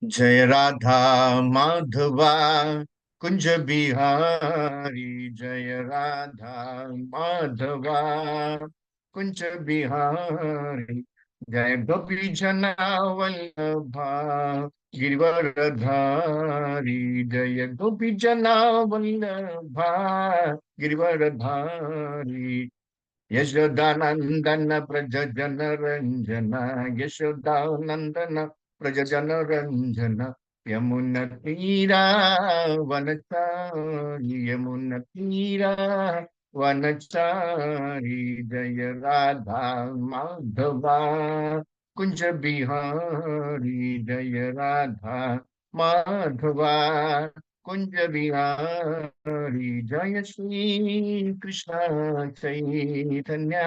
जय राधा माधवा कुंज बिहारी, जय राधा माधवा कुंज बिहारी, जय गोपी जना वल्लभा गिरिवरधारी, जय गोपी जना वल्लभा गिरिवरधारी, यशोदानंदन प्रज जन रंजन, यशोदानंदन प्रज जन रंजन, यमुन तीरा वनचारी, यमुन तीरा वनचारी, जय राधा माधवा कुंज बिहारी, जय राधा माधवा कुंज बिहारी, जय श्री कृष्ण चैतन्य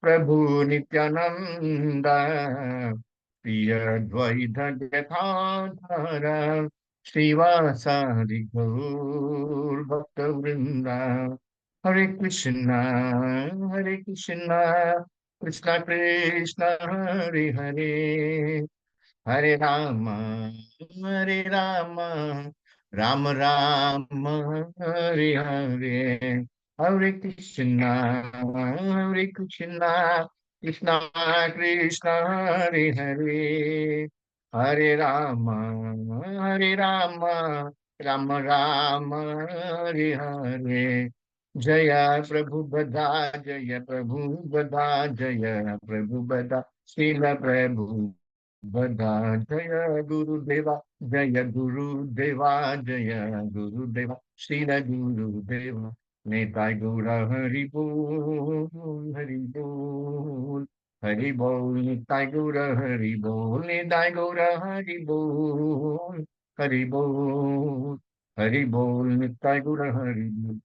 प्रभु नित्यानंद, प्रिय द्वैत गदाधर श्रीवासादि गौर भक्त वृंदा। हरे कृष्णा हरे कृष्णा, कृष्णा कृष्णा हरे हरे, हरे राम हरे राम, राम राम हरे हरे, हरे कृष्णा कृष्णा कृष्णा हरे हरे, हरे राम राम राम हरे हरे। जय प्रभु बदा, जय प्रभु बदा, जय प्रभु बदा, श्रील प्रभु बदा, जय गुरुदेवा, जय गुरुदेवा, जय गुरुदेवा, श्री गुरुदेवा, नेताय गौर हरि बोल हरि बोल, हरि बोल निताय गौर हरि बोल, निताय गौर हरि बोल, हरि बोल, हरि बोल निताय गौर हरि बोल।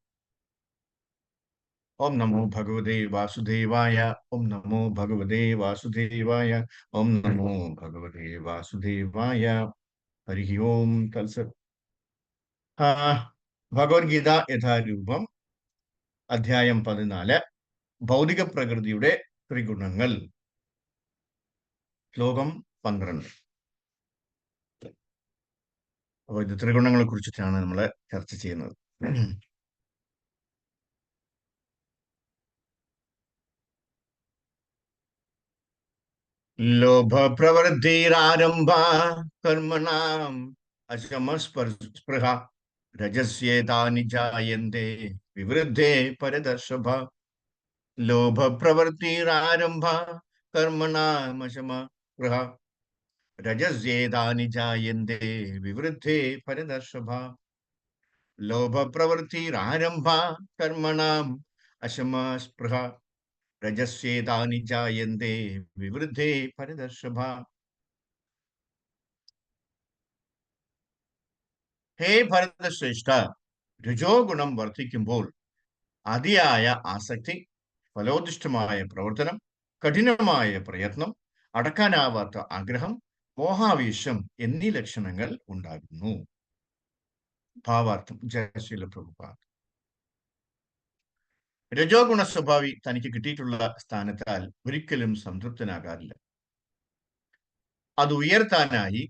ओम नमो भगवते वासुदेवाय, ओम नमो भगवते वासुदेवाय, ओम नमो भगवते वासुदेवाय। हरि ओम तत्सत्। ഭഗവത്ഗീത യഥാരൂപം അധ്യായം 14, ഭൗതിക പ്രകൃതിയുടെ ത്രിഗുണങ്ങൾ, ശ്ലോകം 12. അപ്പോൾ ഇത് ത്രിഗുണങ്ങളെ കുറിച്ചിട്ടാണ് നമ്മൾ ചർച്ച ചെയ്യുന്നത്. ലോഭ പ്രവൃത്തിരാരംഭ കർമ്മണാം അശമസ്പൃഹ, രജസ്യേതാനി ജായന്തെ വിവൃദ്ധേ പരദർശഭ. ലോഭ പ്രവൃത്തിരാരംഭ കർമ്മണാമശമസ്പൃഹ, രജസ്യേതാനി ജായന്തെ വിവൃദ്ധേ പരദർശഭ. ലോഭ പ്രവൃത്തിരാരംഭ കർമ്മണാം അശമസ്പൃഹ, രജസ്യേതാനി ജായന്തെ വിവൃദ്ധേ പരദർശഭ. ഹേ ഭരതശ്രേഷ്ഠ, രജോ ഗുണം വർദ്ധിക്കുമ്പോൾ അതിയായ ആസക്തി, ഫലോദിഷ്ടമായ പ്രവർത്തനം, കഠിനമായ പ്രയത്നം, അടക്കാനാവാത്ത ആഗ്രഹം, മോഹാവേശം എന്നീ ലക്ഷണങ്ങൾ ഉണ്ടാകുന്നു. ഭാവാർത്ഥം. ജയശീല പ്രഭുപാദ്. രജോ ഗുണ സ്വഭാവി തനിക്ക് കിട്ടിയിട്ടുള്ള സ്ഥാനത്താൽ ഒരിക്കലും സംതൃപ്തനാകാറില്ല. അത് ഉയർത്താനായി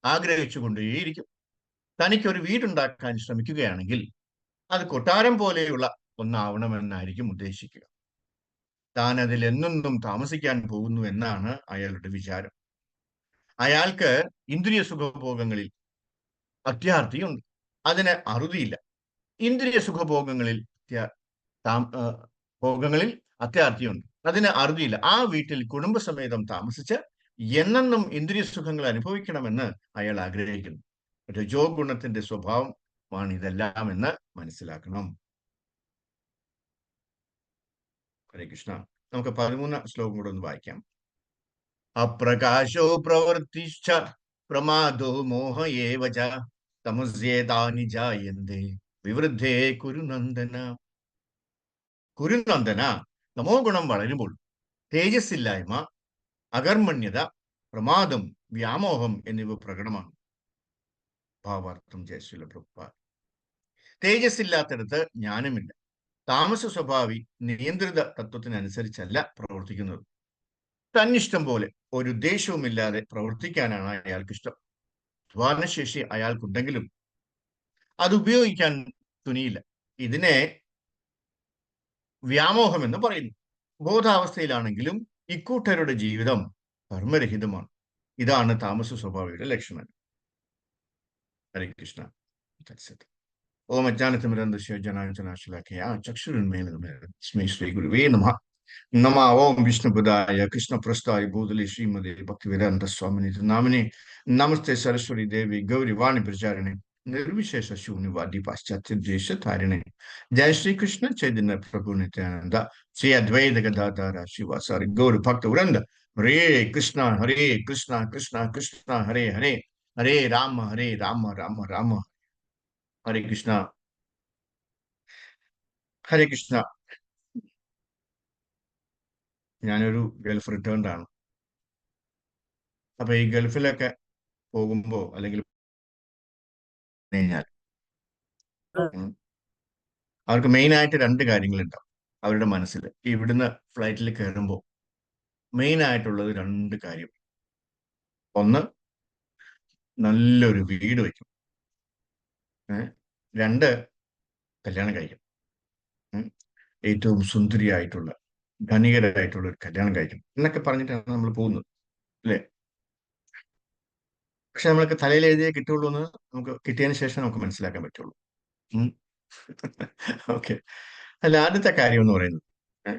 ആഗ്രഹിച്ചുകൊണ്ടേയിരിക്കും. തനിക്കൊരു വീടുണ്ടാക്കാൻ ശ്രമിക്കുകയാണെങ്കിൽ അത് കൊട്ടാരം പോലെയുള്ള ഒന്നാവണമെന്നായിരിക്കും ഉദ്ദേശിക്കുക. താൻ അതിൽ എന്നെന്നും താമസിക്കാൻ പോകുന്നു എന്നാണ് അയാളുടെ വിചാരം. അയാൾക്ക് ഇന്ദ്രിയ സുഖഭോഗങ്ങളിൽ അത്യാർത്തിയുണ്ട്, അതിന് അറുതിയില്ല. ഇന്ദ്രിയ സുഖഭോഗങ്ങളിൽ ഭോഗങ്ങളിൽ അത്യാർത്തിയുണ്ട്, അതിന് അറുതിയില്ല. ആ വീട്ടിൽ കുടുംബസമേതം താമസിച്ച് എന്നെന്നും ഇന്ദ്രിയ സുഖങ്ങൾ അനുഭവിക്കണമെന്ന് അയാൾ ആഗ്രഹിക്കുന്നു. രജോ ഗുണത്തിന്റെ സ്വഭാവമാണ് ഇതെല്ലാം എന്ന് മനസ്സിലാക്കണം. ഹരേ കൃഷ്ണ. നമുക്ക് 13 ശ്ലോകം കൂടെ ഒന്ന് വായിക്കാം. അപ്രകാശോ പ്രവൃത്തിശ്ച പ്രമാദോ മോഹ ഏവ ച, തമസ്യേതാനി ജായന്തെ വിവൃദ്ധേ കുരുനന്ദന. കുരുനന്ദന, തമോ ഗുണം വളരുമ്പോൾ തേജസ്സില്ലായ്മ, അകർമ്മണ്യത, പ്രമാദം, വ്യാമോഹം എന്നിവ പ്രകടമാണ്. ഭാവാർത്ഥം. ജയശ്രീല പ്രഭുപാദ്. തേജസ്സില്ലാത്തിടത്ത് ജ്ഞാനമില്ല. താമസ സ്വഭാവി നിയന്ത്രിത തത്വത്തിനനുസരിച്ചല്ല പ്രവർത്തിക്കുന്നത്. തന്നിഷ്ടം പോലെ ഒരു ഉദ്ദേശവുമില്ലാതെ പ്രവർത്തിക്കാനാണ് അയാൾക്കിഷ്ടം. അധ്വാനശേഷി അയാൾക്കുണ്ടെങ്കിലും അത് ഉപയോഗിക്കാൻ തുനിയില്ല. ഇതിനെ വ്യാമോഹം എന്ന് പറയുന്നു. ബോധാവസ്ഥയിലാണെങ്കിലും ഇക്കൂട്ടരുടെ ജീവിതം കർമ്മരഹിതമാണ്. ഇതാണ് താമസ സ്വഭാവിയുടെ ലക്ഷണം. ഹരേ കൃഷ്ണ. ഓം അജ്ഞാനതിമിരന്തസ്യ ജനാർദ്ദനാശലാഖയാ ചക്ഷുരുന്മേലസ്മൈ ശ്രീ ഗുരുവേ നമഃ. നമ ഓം വിഷ്ണുപദായ കൃഷ്ണപ്രസ്ഥായ ഭൂതലി ശ്രീമതി ഭക്തിവേദാന്ത സ്വാമിനി നാമിനി നമസ്തേ സരസ്വതി ദേവി ഗൗരി വാണി പ്രചാരിണി നിർവിശേഷ ശൂന്യവാദി പാശ്ചാത്യ ദേശധാരിണി. ജയ ശ്രീകൃഷ്ണ ചൈതന്യ പ്രഭു നിത്യാനന്ദ ശ്രീ അദ്വൈത ഗദാധര ശിവാസാരി ഗൗരി ഭക്ത വൃന്ദ. ഹരേ കൃഷ്ണ കൃഷ്ണ കൃഷ്ണ ഹരേ ഹരേ, ഹരേ രാമ രാമ രാമ ഹരേ കൃഷ്ണ. ഹരേ കൃഷ്ണ. ഞാനൊരു ഗൾഫ് റിട്ടേൺഡ് ആണ്. അപ്പൊ ഈ ഗൾഫിലൊക്കെ പോകുമ്പോ അല്ലെങ്കിൽ കഴിഞ്ഞാൽ അവർക്ക് മെയിൻ ആയിട്ട് രണ്ട് കാര്യങ്ങളുണ്ടാവും അവരുടെ മനസ്സിൽ. ഇവിടുന്ന് ഫ്ലൈറ്റിൽ കയറുമ്പോൾ മെയിൻ ആയിട്ടുള്ളത് രണ്ട് കാര്യം. ഒന്ന്, നല്ലൊരു വീട് വയ്ക്കും. രണ്ട്, കല്യാണം കഴിക്കും. ഏറ്റവും സുന്ദരിയായിട്ടുള്ള ധനികരായിട്ടുള്ള ഒരു കല്യാണം കഴിക്കും എന്നൊക്കെ പറഞ്ഞിട്ടാണ് നമ്മൾ പോകുന്നത്, അല്ലേ? പക്ഷെ നമ്മൾക്ക് തലയിൽ എഴുതിയേ കിട്ടുള്ളൂ എന്ന് നമുക്ക് കിട്ടിയതിന് ശേഷം നമുക്ക് മനസ്സിലാക്കാൻ പറ്റുള്ളൂ. ഓക്കെ. അല്ല, ആദ്യത്തെ കാര്യം എന്ന് പറയുന്നത്,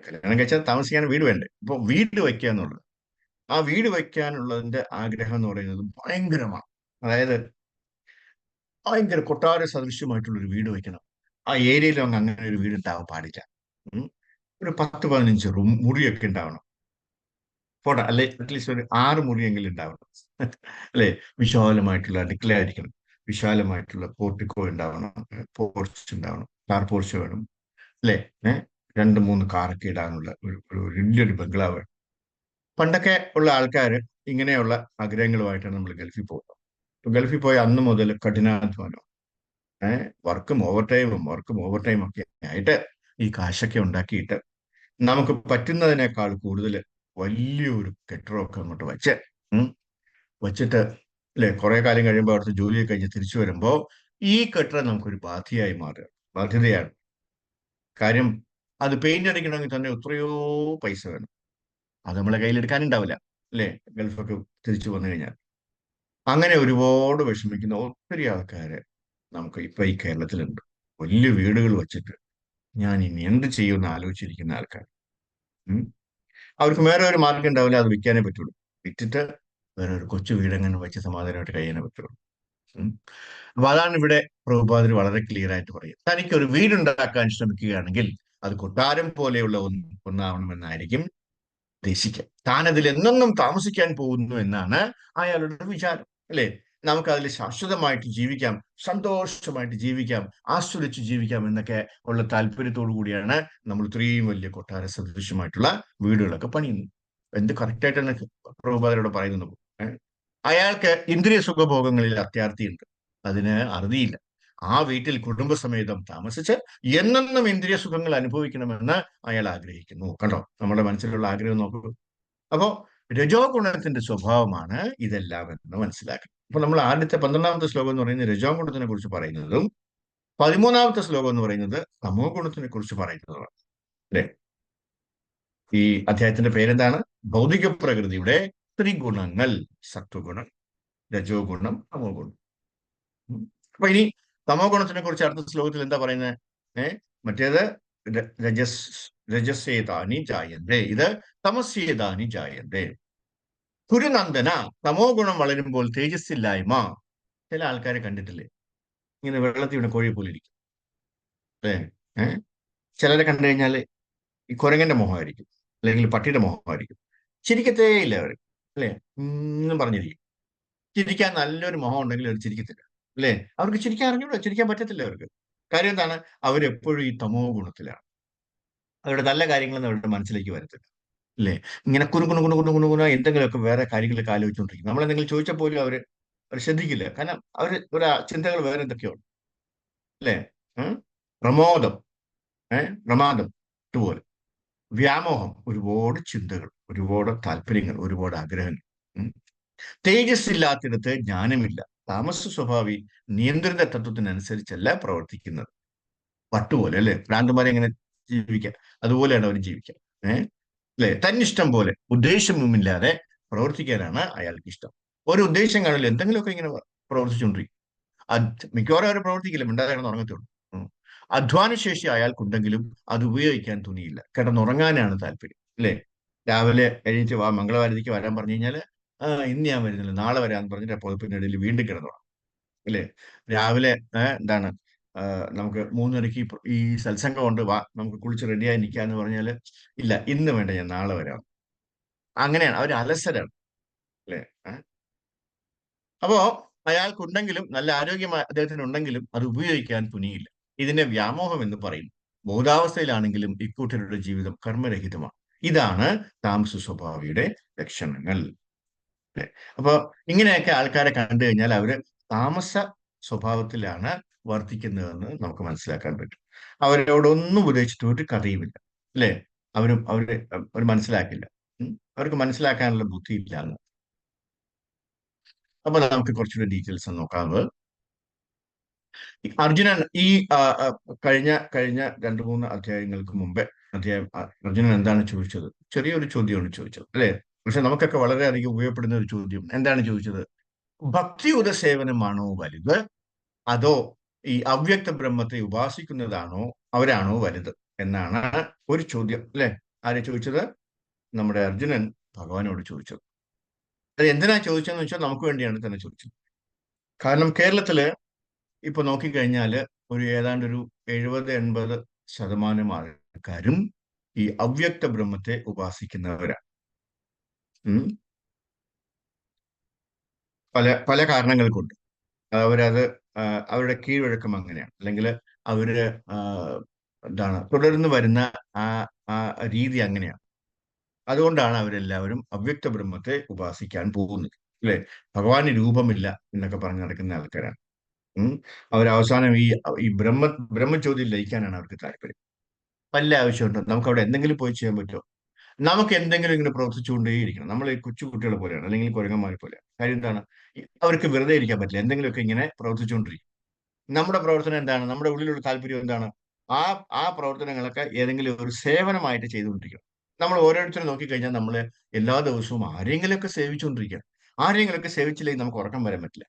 കല്യാണം കഴിച്ചാൽ താമസിക്കാൻ വീട് വേണ്ടേ? ഇപ്പൊ വീട് വയ്ക്കുക എന്നുള്ളത്, ആ വീട് വയ്ക്കാനുള്ളതിന്റെ ആഗ്രഹം എന്ന് പറയുന്നത് ഭയങ്കരമാണ്. അതായത് ഭയങ്കര കൊട്ടാര സദൃശ്യമായിട്ടുള്ള ഒരു വീട് വയ്ക്കണം. ആ ഏരിയയിലൊന്നും അങ്ങനെ ഒരു വീട് ഉണ്ടാവാൻ പാടില്ല. ഒരു 10-15 റൂം മുറിയൊക്കെ ഉണ്ടാവണം. പോട്ടെ, അല്ലെ അറ്റ്ലീസ്റ്റ് ഒരു 6 മുറിയെങ്കിലും ഉണ്ടാവണം. അല്ലെ? വിശാലമായിട്ടുള്ള അടുക്കളയായിരിക്കണം, വിശാലമായിട്ടുള്ള പോർട്ടിക്കോ ഉണ്ടാവണം, പോർച്ച് ഉണ്ടാവണം, കാർ പോർച്ച് വേണം, അല്ലെ? 2-3 കാറൊക്കെ ഇടാനുള്ള ഒരു വലിയൊരു ബംഗ്ലാവ്. പണ്ടൊക്കെ ഉള്ള ആൾക്കാർ ഇങ്ങനെയുള്ള ആഗ്രഹങ്ങളുമായിട്ടാണ് നമ്മൾ ഗൾഫിൽ പോകുന്നത്. ഗൾഫിൽ പോയ അന്ന് മുതൽ കഠിനാധ്വാനം, വർക്കും ഓവർ ടൈമും ഒക്കെ ആയിട്ട് ഈ കാശൊക്കെ ഉണ്ടാക്കിയിട്ട് നമുക്ക് പറ്റുന്നതിനേക്കാൾ കൂടുതൽ വലിയൊരു കെട്ടിടമൊക്കെ അങ്ങോട്ട് വച്ചിട്ട്, അല്ലെ, കുറെ കാലം കഴിയുമ്പോൾ അവിടുത്തെ ജോലിയൊക്കെ കഴിഞ്ഞ് തിരിച്ചു വരുമ്പോൾ ഈ കെട്ടിടം നമുക്കൊരു ബാധ്യതയാണ്. കാര്യം അത് പെയിന്റ് അടിക്കണമെങ്കിൽ തന്നെ എത്രയോ പൈസ വേണം. അത് നമ്മളെ കയ്യിലെടുക്കാനുണ്ടാവില്ല, അല്ലേ? ഗൾഫൊക്കെ തിരിച്ചു വന്നു കഴിഞ്ഞാൽ അങ്ങനെ ഒരുപാട് വിഷമിക്കുന്ന ഒത്തിരി ആൾക്കാര് നമുക്ക് ഇപ്പൊ ഈ കേരളത്തിലുണ്ട്. വലിയ വീടുകൾ വച്ചിട്ട് ഞാൻ ഇനി എന്ത് ചെയ്യുമെന്ന് ആലോചിച്ചിരിക്കുന്ന ആൾക്കാർ. അവർക്ക് വേറെ ഒരു മാർഗം ഉണ്ടാവില്ല, അത് വിൽക്കാനേ പറ്റുള്ളൂ. വിറ്റിട്ട് വേറെ ഒരു കൊച്ചു വീടെങ്ങനെ വെച്ച് സമാധാനമായിട്ട് കഴിയാനേ പറ്റുള്ളൂ. അപ്പൊ അതാണ് ഇവിടെ പ്രഭുപാദർ വളരെ ക്ലിയർ ആയിട്ട് പറയും. തനിക്ക് ഒരു വീടുണ്ടാക്കാൻ ശ്രമിക്കുകയാണെങ്കിൽ അത് കൊട്ടാരം പോലെയുള്ള ഒന്നാവണമെന്നായിരിക്കും ഉദ്ദേശിക്കുക. താൻ അതിൽ എന്നെന്നും താമസിക്കാൻ പോകുന്നു എന്നാണ് അയാളുടെ വിചാരം, അല്ലെ? നമുക്ക് അതിൽ ശാശ്വതമായിട്ട് ജീവിക്കാം, സന്തോഷമായിട്ട് ജീവിക്കാം, ആസ്വദിച്ച് ജീവിക്കാം എന്നൊക്കെ ഉള്ള താല്പര്യത്തോടു കൂടിയാണ് നമ്മൾ ഇത്രയും വലിയ കൊട്ടാര സദൃശ്യമായിട്ടുള്ള വീടുകളൊക്കെ പണിയുന്നത്. എന്ത് കറക്റ്റായിട്ടാണ് പ്രഭുപാദരോട് പറയുന്നത്. അയാൾക്ക് ഇന്ദ്രിയ സുഖഭോഗങ്ങളിൽ അത്യാർത്തിയുണ്ട്, അതിന് അറുതിയില്ല. ആ വീട്ടിൽ കുടുംബസമേതം താമസിച്ച് എന്നെന്നും ഇന്ദ്രിയ സുഖങ്ങൾ അനുഭവിക്കണമെന്ന് അയാൾ ആഗ്രഹിക്കുന്നു. കണ്ടോ നമ്മുടെ മനസ്സിലുള്ള ആഗ്രഹം നോക്കൂ. അപ്പോ രജോ ഗുണത്തിന്റെ സ്വഭാവമാണ് ഇതെല്ലാം എന്ന് മനസ്സിലാക്കണം. അപ്പൊ നമ്മൾ ആദ്യത്തെ 12ാമത്തെ ശ്ലോകം എന്ന് പറയുന്നത് രജോ ഗുണത്തിനെ കുറിച്ച് പറയുന്നതും 13ാമത്തെ ശ്ലോകം എന്ന് പറയുന്നത് തമോ ഗുണത്തിനെ കുറിച്ച് പറയുന്നതുമാണ്, അല്ലെ? ഈ അധ്യായത്തിന്റെ പേരെന്താണ്? ഭൗതിക പ്രകൃതിയുടെ ത്രിഗുണങ്ങൾ: സത്വഗുണം, രജോ ഗുണം, തമോ ഗുണം. അപ്പൊ ഇനി തമോ ഗുണത്തിനെ കുറിച്ച് അടുത്ത ശ്ലോകത്തിൽ എന്താ പറയുന്നത്? മറ്റേത് രജസേതാനി ജായന്തേ, ഇത് തമസ്യേതാനി ജായന്തേ. കുരുനന്ദന, തമോ ഗുണം വളരുമ്പോൾ തേജസ്സില്ലായ്മ. ചില ആൾക്കാരെ കണ്ടിട്ടില്ലേ, ഇങ്ങനെ വെള്ളത്തിൽ വീണ കോഴിയെ പോലെ ഇരിക്കും, അല്ലേ? ചിലരെ കണ്ടു കഴിഞ്ഞാൽ ഈ കുരങ്ങന്റെ മുഖമായിരിക്കും, അല്ലെങ്കിൽ പട്ടിയുടെ മുഖമായിരിക്കും. ചിരിക്കത്തേ ഇല്ല അവർ, അല്ലേ? ഒന്നും പറഞ്ഞിരിക്കും. ചിരിക്കാൻ നല്ലൊരു മുഖം ഉണ്ടെങ്കിൽ അവർ ചിരിക്കത്തില്ല, അല്ലേ? അവർക്ക് ചിരിക്കാൻ അറിഞ്ഞൂടാ, ചിരിക്കാൻ പറ്റത്തില്ല അവർക്ക്. കാര്യം എന്താണ്? അവരെപ്പോഴും ഈ തമോ ഗുണത്തിലാണ്. അവരുടെ നല്ല കാര്യങ്ങളൊന്നും അവരുടെ മനസ്സിലേക്ക് വരത്തില്ല, അല്ലേ? ഇങ്ങനെ കുണു എന്തെങ്കിലുമൊക്കെ വേറെ കാര്യങ്ങളൊക്കെ ആലോചിച്ചുകൊണ്ടിരിക്കും. നമ്മളെന്തെങ്കിലും ചോദിച്ചാൽ പോലും അവർ ശ്രദ്ധിക്കില്ല. കാരണം ഒരു ചിന്തകൾ വേറെ എന്തൊക്കെയാണ്, അല്ലേ? പ്രമോദം, പ്രമാദം ഇതുപോലെ വ്യാമോഹം, ഒരുപാട് ചിന്തകൾ. ഒരുപാട് താല്പര്യങ്ങൾ, ഒരുപാട് ആഗ്രഹങ്ങൾ. ഉം. തേജസ് ഇല്ലാത്തിടത്ത് ജ്ഞാനമില്ല. താമസ സ്വഭാവി നിയന്ത്രിത തത്വത്തിനനുസരിച്ചല്ല പ്രവർത്തിക്കുന്നത്. പട്ടുപോലെ അല്ലെ, ഭ്രാന്തന്മാരെ എങ്ങനെ ജീവിക്കാം, അതുപോലെയാണ് അവർ ജീവിക്കുക. അല്ലെ, തന്നിഷ്ടം പോലെ ഉദ്ദേശമൊന്നുമില്ലാതെ പ്രവർത്തിക്കാനാണ് അയാൾക്ക് ഇഷ്ടം. ഒരു ഉദ്ദേശം കാണില്ല, എന്തെങ്കിലുമൊക്കെ ഇങ്ങനെ പ്രവർത്തിച്ചുകൊണ്ടിരിക്കും. മിക്കവാറും അവർ പ്രവർത്തിക്കില്ല, മിണ്ടാതെ കിടന്നുറങ്ങത്തുള്ളൂ. അധ്വാനശേഷി അയാൾക്കുണ്ടെങ്കിലും അത് ഉപയോഗിക്കാൻ തുനിയില്ല. കിടന്നുറങ്ങാനാണ് താല്പര്യം, അല്ലെ. രാവിലെ എഴുന്നേറ്റ് വാ, മംഗളവാരതിക്ക് വരാൻ പറഞ്ഞു കഴിഞ്ഞാൽ ഇന്ന് ഞാൻ വരുന്നില്ല, നാളെ വരാന്ന് പറഞ്ഞിട്ട് പുതപ്പിനിടയിൽ വീണ്ടും കിടന്നുറങ്ങും, അല്ലെ. രാവിലെ എന്താണ് നമുക്ക് 3:30 ഈ സത്സംഗം ഉണ്ട്, വാ നമുക്ക് കുളിച്ച് റെഡിയായി നിൽക്കാന്ന് പറഞ്ഞാൽ ഇല്ല, ഇന്ന് വേണ്ട, ഞാൻ നാളെ വരാം. അങ്ങനെയാണ് അവർ, അലസരാണ്, അല്ലെ. അപ്പോ അയാൾക്കുണ്ടെങ്കിലും, നല്ല ആരോഗ്യം അദ്ദേഹത്തിന് ഉണ്ടെങ്കിലും അത് ഉപയോഗിക്കാൻ തുനിയില്ല. ഇതിനെ വ്യാമോഹം എന്ന് പറയും. ബോധാവസ്ഥയിലാണെങ്കിലും ഇക്കൂട്ടരുടെ ജീവിതം കർമ്മരഹിതമാണ്. ഇതാണ് താമസ സ്വഭാവിയുടെ ലക്ഷണങ്ങൾ. അല്ലെ. അപ്പൊ ഇങ്ങനെയൊക്കെ ആൾക്കാരെ കണ്ടു കഴിഞ്ഞാൽ അവര് താമസ സ്വഭാവത്തിലാണ് വർത്തിക്കുന്നതെന്ന് നമുക്ക് മനസ്സിലാക്കാൻ പറ്റും. അവരോടൊന്നും ഉപദേശിച്ചിട്ട് ഒരു കഥയുമില്ല, അല്ലെ. അവർ മനസ്സിലാക്കില്ല. അവർക്ക് മനസ്സിലാക്കാനുള്ള ബുദ്ധിയില്ല എന്ന്. അപ്പൊ നമുക്ക് കുറച്ചുകൂടി ഡീറ്റെയിൽസ് നോക്കാവുന്നത്, അർജുനൻ ഈ കഴിഞ്ഞ കഴിഞ്ഞ 2-3 അധ്യായങ്ങൾക്ക് മുമ്പേ അർജുനൻ എന്താണ് ചോദിച്ചത്? ചെറിയൊരു ചോദ്യമാണ് ചോദിച്ചത്, അല്ലെ. പക്ഷെ നമുക്കൊക്കെ വളരെയധികം ഉപയോഗപ്പെടുന്ന ഒരു ചോദ്യം. എന്താണ് ചോദിച്ചത്? ഭക്തിയുത സേവനമാണോ വലുത്, അതോ ഈ അവ്യക്ത ബ്രഹ്മത്തെ ഉപാസിക്കുന്നതാണോ, അവരാണോ വലുത് എന്നാണ് ഒരു ചോദ്യം, അല്ലെ. ആരെ ചോദിച്ചത്? നമ്മുടെ അർജുനൻ ഭഗവാനോട് ചോദിച്ചത്. അത് എന്തിനാ ചോദിച്ചതെന്ന് വെച്ചാൽ നമുക്ക് വേണ്ടിയാണ് തന്നെ ചോദിച്ചത്. കാരണം കേരളത്തില് ഇപ്പൊ നോക്കിക്കഴിഞ്ഞാല് ഏതാണ്ട് ഒരു 70-80% ആൾക്കാരും ഈ അവ്യക്ത ബ്രഹ്മത്തെ ഉപാസിക്കുന്നവരാണ്. പല പല കാരണങ്ങൾ കൊണ്ട് അവരത് അവരുടെ കീഴ്വഴക്കം അങ്ങനെയാണ്, അല്ലെങ്കിൽ അവര് എന്താണ് തുടർന്ന് വരുന്ന ആ ആ രീതി അങ്ങനെയാണ്. അതുകൊണ്ടാണ് അവരെല്ലാവരും അവ്യക്ത ബ്രഹ്മത്തെ ഉപാസിക്കാൻ പോകുന്നത്, അല്ലെ. ഭഗവാന് രൂപമില്ല എന്നൊക്കെ പറഞ്ഞ് നടക്കുന്ന ആൾക്കാരാണ്. അവരവസാനം ഈ ബ്രഹ്മജ്യോതിയിൽ ലയിക്കാനാണ് അവർക്ക് താല്പര്യം. വല്ല ആവശ്യമുണ്ടോ? നമുക്ക് അവിടെ എന്തെങ്കിലും പോയി ചെയ്യാൻ പറ്റുമോ? നമുക്ക് എന്തെങ്കിലും ഇങ്ങനെ പ്രവർത്തിച്ചുകൊണ്ടേയിരിക്കണം. നമ്മൾ ഈ കൊച്ചു കുട്ടികളെ പോലെയാണ്, അല്ലെങ്കിൽ കുരങ്ങന്മാരെ പോലെയാണ്. കാര്യം എന്താണ്? അവർക്ക് വെറുതെ ഇരിക്കാൻ പറ്റില്ല, എന്തെങ്കിലുമൊക്കെ ഇങ്ങനെ പ്രവർത്തിച്ചുകൊണ്ടിരിക്കും. നമ്മുടെ പ്രവർത്തനം എന്താണ്? നമ്മുടെ ഉള്ളിലുള്ള താല്പര്യം എന്താണ്? ആ ആ പ്രവർത്തനങ്ങളൊക്കെ ഏതെങ്കിലും ഒരു സേവനമായിട്ട് ചെയ്തുകൊണ്ടിരിക്കണം. നമ്മൾ ഓരോരുത്തരും നോക്കിക്കഴിഞ്ഞാൽ നമ്മൾ എല്ലാ ദിവസവും ആരെങ്കിലുമൊക്കെ സേവിച്ചുകൊണ്ടിരിക്കുക. ആരെങ്കിലുമൊക്കെ സേവിച്ചില്ലെങ്കിൽ നമുക്ക് ഉറക്കം വരാൻ പറ്റില്ല,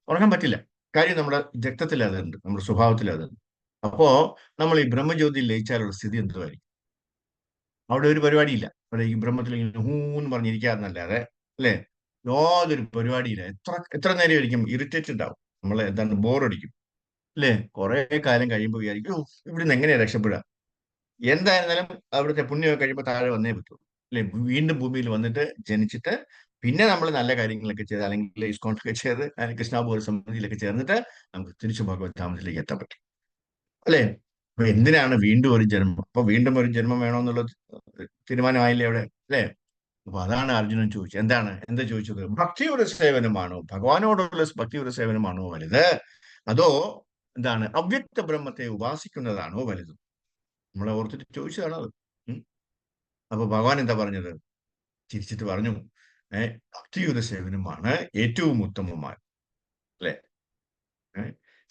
ഉറങ്ങാൻ പറ്റില്ല. കാര്യം നമ്മുടെ രക്തത്തിൽ അതുണ്ട്, നമ്മുടെ സ്വഭാവത്തിൽ അതുണ്ട്. അപ്പോ നമ്മൾ ഈ ബ്രഹ്മജ്യോതിയിൽ ലയിച്ചാലുള്ള സ്ഥിതി എന്തുമായിരിക്കും? അവിടെ ഒരു പരിപാടിയില്ല. അവിടെ ഈ ബ്രഹ്മത്തിൽ ഇങ്ങനെ ഹൂന്ന് പറഞ്ഞിരിക്കാന്നല്ലാതെ, അല്ലെ, യാതൊരു പരിപാടിയില്ല. എത്ര എത്ര നേരം ആയിരിക്കും ഇറിറ്റേറ്റഡ് ആവും, നമ്മളെ എന്താണ് ബോറടിക്കും, അല്ലെ. കുറെ കാലം കഴിയുമ്പോൾ വിചാരിക്കും, ഇവിടുന്ന് എങ്ങനെയാ രക്ഷപ്പെടുക? എന്തായിരുന്നാലും അവിടുത്തെ പുണ്യമൊക്കെ കഴിയുമ്പോൾ താഴെ വന്നേ പറ്റൂ, അല്ലെ. വീണ്ടും ഭൂമിയിൽ വന്നിട്ട് ജനിച്ചിട്ട് പിന്നെ നമ്മൾ നല്ല കാര്യങ്ങളൊക്കെ ചെയ്ത്, അല്ലെങ്കിൽ ഇസ്കോണൊക്കെ ചെയ്ത്, കൃഷ്ണാപൂർ സമിതിയിലൊക്കെ ചേർന്നിട്ട് നമുക്ക് തിരിച്ചു ഭഗവത് ധാമത്തിലേക്ക് എത്താൻ പറ്റും, അല്ലെ. അപ്പൊ എന്തിനാണ് വീണ്ടും ഒരു ജന്മം? അപ്പൊ വീണ്ടും ഒരു ജന്മം വേണമെന്നുള്ളത് തീരുമാനമായില്ലേ അവിടെ, അല്ലെ. അപ്പൊ അതാണ് അർജുനൻ ചോദിച്ചത്. എന്താ ചോദിച്ചത്? ഭക്തിയുടെ സേവനമാണോ, ഭഗവാനോടുള്ള ഭക്തിയുടെ സേവനമാണോ വലുത്, അതോ എന്താണ് അവ്യക്ത ബ്രഹ്മത്തെ ഉപാസിക്കുന്നതാണോ വലുത്? നമ്മളെ ഓർത്തിട്ട് ചോദിച്ചതാണ് അത്. അപ്പൊ ഭഗവാൻ എന്താ പറഞ്ഞത്? ചിരിച്ചിട്ട് പറഞ്ഞു, ഭക്തിയുടെ സേവനമാണ് ഏറ്റവും ഉത്തമമായ, അല്ലെ.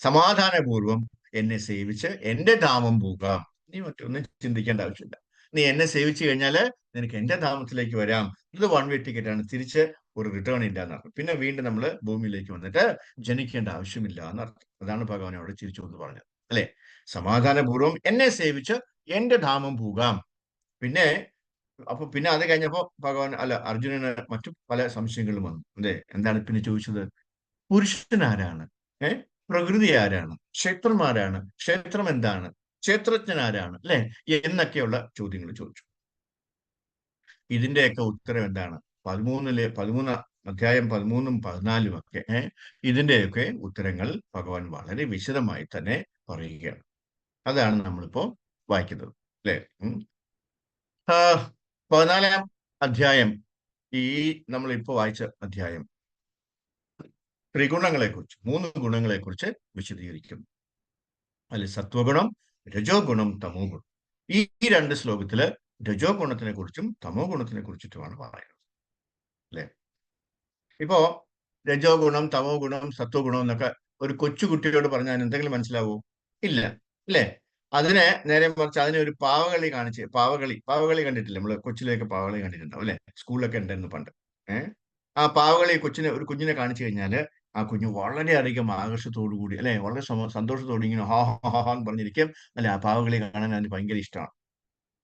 സമാധാനപൂർവം എന്നെ സേവിച്ച് എന്റെ ധാമം പോകാം. നീ മറ്റൊന്നും ചിന്തിക്കേണ്ട ആവശ്യമില്ല. നീ എന്നെ സേവിച്ചു കഴിഞ്ഞാല് നിനക്ക് എന്റെ ധാമത്തിലേക്ക് വരാം. ഇത് വൺ വേ ടിക്കറ്റ് ആണ്, തിരിച്ച് ഒരു റിട്ടേൺ ഇല്ല എന്നർത്ഥം. പിന്നെ വീണ്ടും നമ്മൾ ഭൂമിയിലേക്ക് വന്നിട്ട് ജനിക്കേണ്ട ആവശ്യമില്ല എന്നർത്ഥം. അതാണ് ഭഗവാൻ അവിടെ ചിരിച്ചുകൊണ്ട് പറഞ്ഞത്, അല്ലെ. സമാധാനപൂർവം എന്നെ സേവിച്ച് എന്റെ ധാമം പോകാം. പിന്നെ പിന്നെ അത് കഴിഞ്ഞപ്പോ ഭഗവാൻ, അല്ല, അർജുനന് മറ്റു പല സംശയങ്ങളും വന്നു. എന്താണ് പിന്നെ ചോദിച്ചത്? പുരുഷൻ ആരാണ്? പ്രകൃതി ആരാണ്? ക്ഷേത്രന്മാരാണ്? ക്ഷേത്രം എന്താണ്? ക്ഷേത്രജ്ഞൻ ആരാണ്? അല്ലെ, എന്നൊക്കെയുള്ള ചോദ്യങ്ങൾ ചോദിച്ചു. ഇതിന്റെയൊക്കെ ഉത്തരം എന്താണ്? 13 അധ്യായം 13-ഉം 14-ഉം ഒക്കെ ഇതിന്റെയൊക്കെ ഉത്തരങ്ങൾ ഭഗവാൻ വളരെ വിശദമായി തന്നെ പറയുകയാണ്. അതാണ് നമ്മളിപ്പോ വായിക്കുന്നത്, അല്ലെ. 14-ാം അധ്യായം, ഈ നമ്മളിപ്പോ വായിച്ച അധ്യായം ത്രിഗുണങ്ങളെക്കുറിച്ച്, 3 ഗുണങ്ങളെക്കുറിച്ച് വിശദീകരിക്കും. അതിൽ സത്വഗുണം, രജോ ഗുണം, തമോ ഗുണം. ഈ 2 ശ്ലോകത്തില് രജോ ഗുണത്തിനെ കുറിച്ചും തമോ ഗുണത്തിനെ കുറിച്ചിട്ടുമാണ് പറയുന്നത്. അല്ലെ? ഇപ്പോ രജോ ഗുണം, തമോ ഗുണം, സത്വ ഗുണം എന്നൊക്കെ ഒരു കൊച്ചുകുട്ടിയോട് പറഞ്ഞാൽ എന്തെങ്കിലും മനസ്സിലാവൂ? ഇല്ല. അല്ലേ? അതിനെ നേരെ മറിച്ച് അതിനെ ഒരു പാവകളി കണ്ടിട്ടില്ലേ? നമ്മള് കൊച്ചിലേക്ക് പാവകളി കണ്ടിട്ടുണ്ടാവും അല്ലെ? സ്കൂളിലൊക്കെ ഉണ്ടായിരുന്നു പണ്ട്. ഏഹ് ആ പാവകളി ഒരു കുഞ്ഞിനെ കാണിച്ചു കഴിഞ്ഞാല് ആ കുഞ്ഞ് വളരെയധികം ആകർഷത്തോടു കൂടി അല്ലെ, വളരെ സന്തോഷത്തോടെ ഇങ്ങനെ ഹാ ഹാ ഹാ എന്ന് പറഞ്ഞിരിക്കും. അല്ലെ, ആ പാവകളി കാണാൻ അതിന് ഭയങ്കര ഇഷ്ടമാണ്.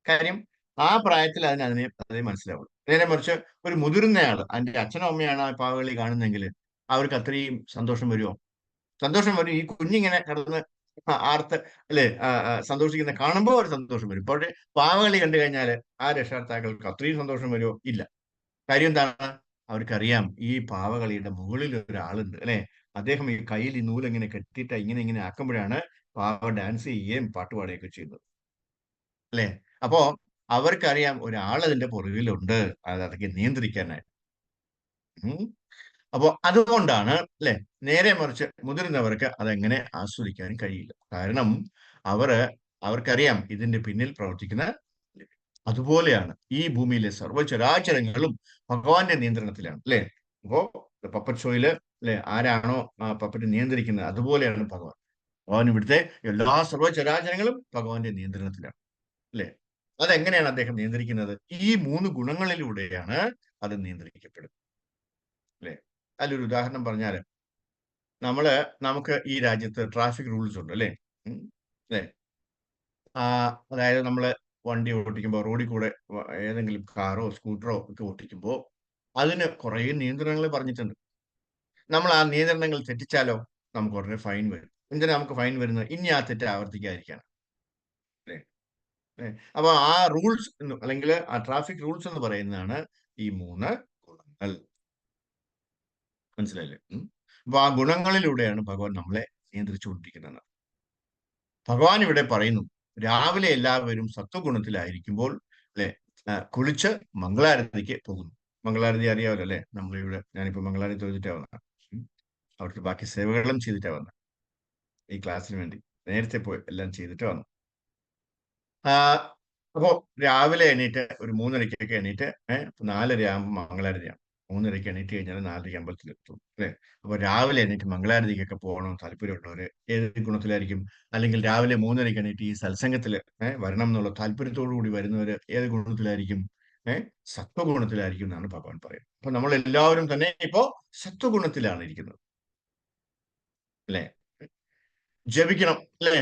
കാര്യം ആ പ്രായത്തിൽ അതേ മനസ്സിലാവുള്ളൂ. നേരെ മറിച്ച് ഒരു മുതിർന്നയാൾ, അതിന്റെ അച്ഛനോ അമ്മയാണ് ആ പാവകളി കാണുന്നതെങ്കിൽ അവർക്ക് അത്രയും സന്തോഷം വരുമോ? സന്തോഷം വരും. ഈ കുഞ്ഞിങ്ങനെ കിടന്ന് ആർത്ത് അല്ലെ സന്തോഷിക്കുന്ന കാണുമ്പോൾ ഒരു സന്തോഷം വരും. പക്ഷേ പാവകളി കണ്ടു കഴിഞ്ഞാൽ ആ രക്ഷകർത്താക്കൾക്ക് അത്രയും സന്തോഷം വരുമോ? ഇല്ല. കാര്യം എന്താണ്? അവർക്കറിയാം ഈ പാവകളിയുടെ മുകളിൽ ഒരാളുണ്ട് അല്ലെ. അദ്ദേഹം ഈ കയ്യിൽ ഈ നൂലിങ്ങനെ കെട്ടിയിട്ട് ഇങ്ങനെ ഇങ്ങനെ ആക്കുമ്പോഴാണ് പാവ ഡാൻസ് ചെയ്യുകയും പാട്ടുപാടുകയൊക്കെ ചെയ്യുന്നത്. അല്ലെ? അപ്പോ അവർക്കറിയാം ഒരാൾ അതിന്റെ പുറകിലുണ്ട്, അതൊക്കെ നിയന്ത്രിക്കാനായിട്ട്. ഉം. അപ്പോ അതുകൊണ്ടാണ് അല്ലെ, നേരെ മറിച്ച് മുതിർന്നവർക്ക് അതെങ്ങനെ ആസ്വദിക്കാനും കഴിയില്ല. കാരണം അവര് അവർക്കറിയാം ഇതിന്റെ പിന്നിൽ പ്രവർത്തിക്കുന്ന. അതുപോലെയാണ് ഈ ഭൂമിയിലെ സർവ്വചരാചരങ്ങളും ഭഗവാന്റെ നിയന്ത്രണത്തിലാണ് അല്ലെ. അപ്പോ പപ്പറ്റ് ഷോയില് അല്ലെ ആരാണോ ആ പപ്പറ്റ് നിയന്ത്രിക്കുന്നത്, അതുപോലെയാണ് ഭഗവാൻ. ഭഗവാൻ ഇവിടുത്തെ എല്ലാ സർവ്വചരാചരങ്ങളും ഭഗവാന്റെ നിയന്ത്രണത്തിലാണ് അല്ലെ. അതെങ്ങനെയാണ് അദ്ദേഹം നിയന്ത്രിക്കുന്നത്? ഈ മൂന്ന് ഗുണങ്ങളിലൂടെയാണ് അത് നിയന്ത്രിക്കപ്പെടുന്നത് അല്ലെ. അതിലൊരു ഉദാഹരണം പറഞ്ഞാല് നമുക്ക് ഈ രാജ്യത്ത് ട്രാഫിക് റൂൾസ് ഉണ്ട് അല്ലെ. അല്ലെ, ആ അതായത് നമ്മള് വണ്ടി ഓടിക്കുമ്പോൾ റോഡിൽ കൂടെ ഏതെങ്കിലും കാറോ സ്കൂട്ടറോ ഒക്കെ ഓടിക്കുമ്പോൾ അതിന് കുറെ നിയന്ത്രണങ്ങൾ പറഞ്ഞിട്ടുണ്ട്. നമ്മൾ ആ നിയന്ത്രണങ്ങൾ തെറ്റിച്ചാലോ നമുക്ക് ഉടനെ ഫൈൻ വരും. എന്തിനാ നമുക്ക് ഫൈൻ വരുന്നത്? ഇനി ആ തെറ്റ് ആവർത്തിക്കാതിരിക്കാണ് അല്ലേ. അപ്പൊ ആ റൂൾസ് അല്ലെങ്കിൽ ആ ട്രാഫിക് റൂൾസ് എന്ന് പറയുന്നതാണ് ഈ മൂന്ന് ഗുണങ്ങൾ. മനസ്സിലായില്ലേ? അപ്പൊ ആ ഗുണങ്ങളിലൂടെയാണ് ഭഗവാൻ നമ്മളെ നിയന്ത്രിച്ചുകൊണ്ടിരിക്കുന്നത്. ഭഗവാൻ ഇവിടെ പറയുന്നു, രാവിലെ എല്ലാവരും സത്വഗുണത്തിലായിരിക്കുമ്പോൾ അല്ലെ കുളിച്ച് മംഗളാരതിക്ക് പോകുന്നു. മംഗളാരതി അറിയാമല്ലോ അല്ലെ. നമ്മളിവിടെ ഞാനിപ്പോ മംഗളാരതി തൊഴുതിട്ടാ വന്നത്. അവിടുത്തെ ബാക്കി സേവകളും ചെയ്തിട്ടാ വന്നത്. ഈ ക്ലാസ്സിന് വേണ്ടി നേരത്തെ പോയി എല്ലാം ചെയ്തിട്ട് വന്നു. ആ അപ്പോ രാവിലെ എണീറ്റ് ഒരു 3:30 എണീറ്റ് 4:30 ആകുമ്പോൾ മംഗളാരതിയാണ്. 3:30 എണീറ്റ് കഴിഞ്ഞാൽ 4:30 അമ്പലത്തിലെത്തും അല്ലെ. അപ്പൊ രാവിലെ എണീറ്റ് മംഗളാരതിക്കൊക്കെ പോകണം താല്പര്യമുള്ളവര് ഏത് ഗുണത്തിലായിരിക്കും? അല്ലെങ്കിൽ രാവിലെ 3:30 എണീറ്റ് ഈ സത്സംഗത്തിൽ വരണം എന്നുള്ള താല്പര്യത്തോടു കൂടി വരുന്നവര് ഏത് ഗുണത്തിലായിരിക്കും? സത്വഗുണത്തിലായിരിക്കും എന്നാണ് ഭഗവാൻ പറയുന്നത്. അപ്പൊ നമ്മൾ എല്ലാവരും തന്നെ ഇപ്പോ സത്വഗുണത്തിലാണ് ഇരിക്കുന്നത് അല്ലെ. ജപിക്കണം അല്ലെ.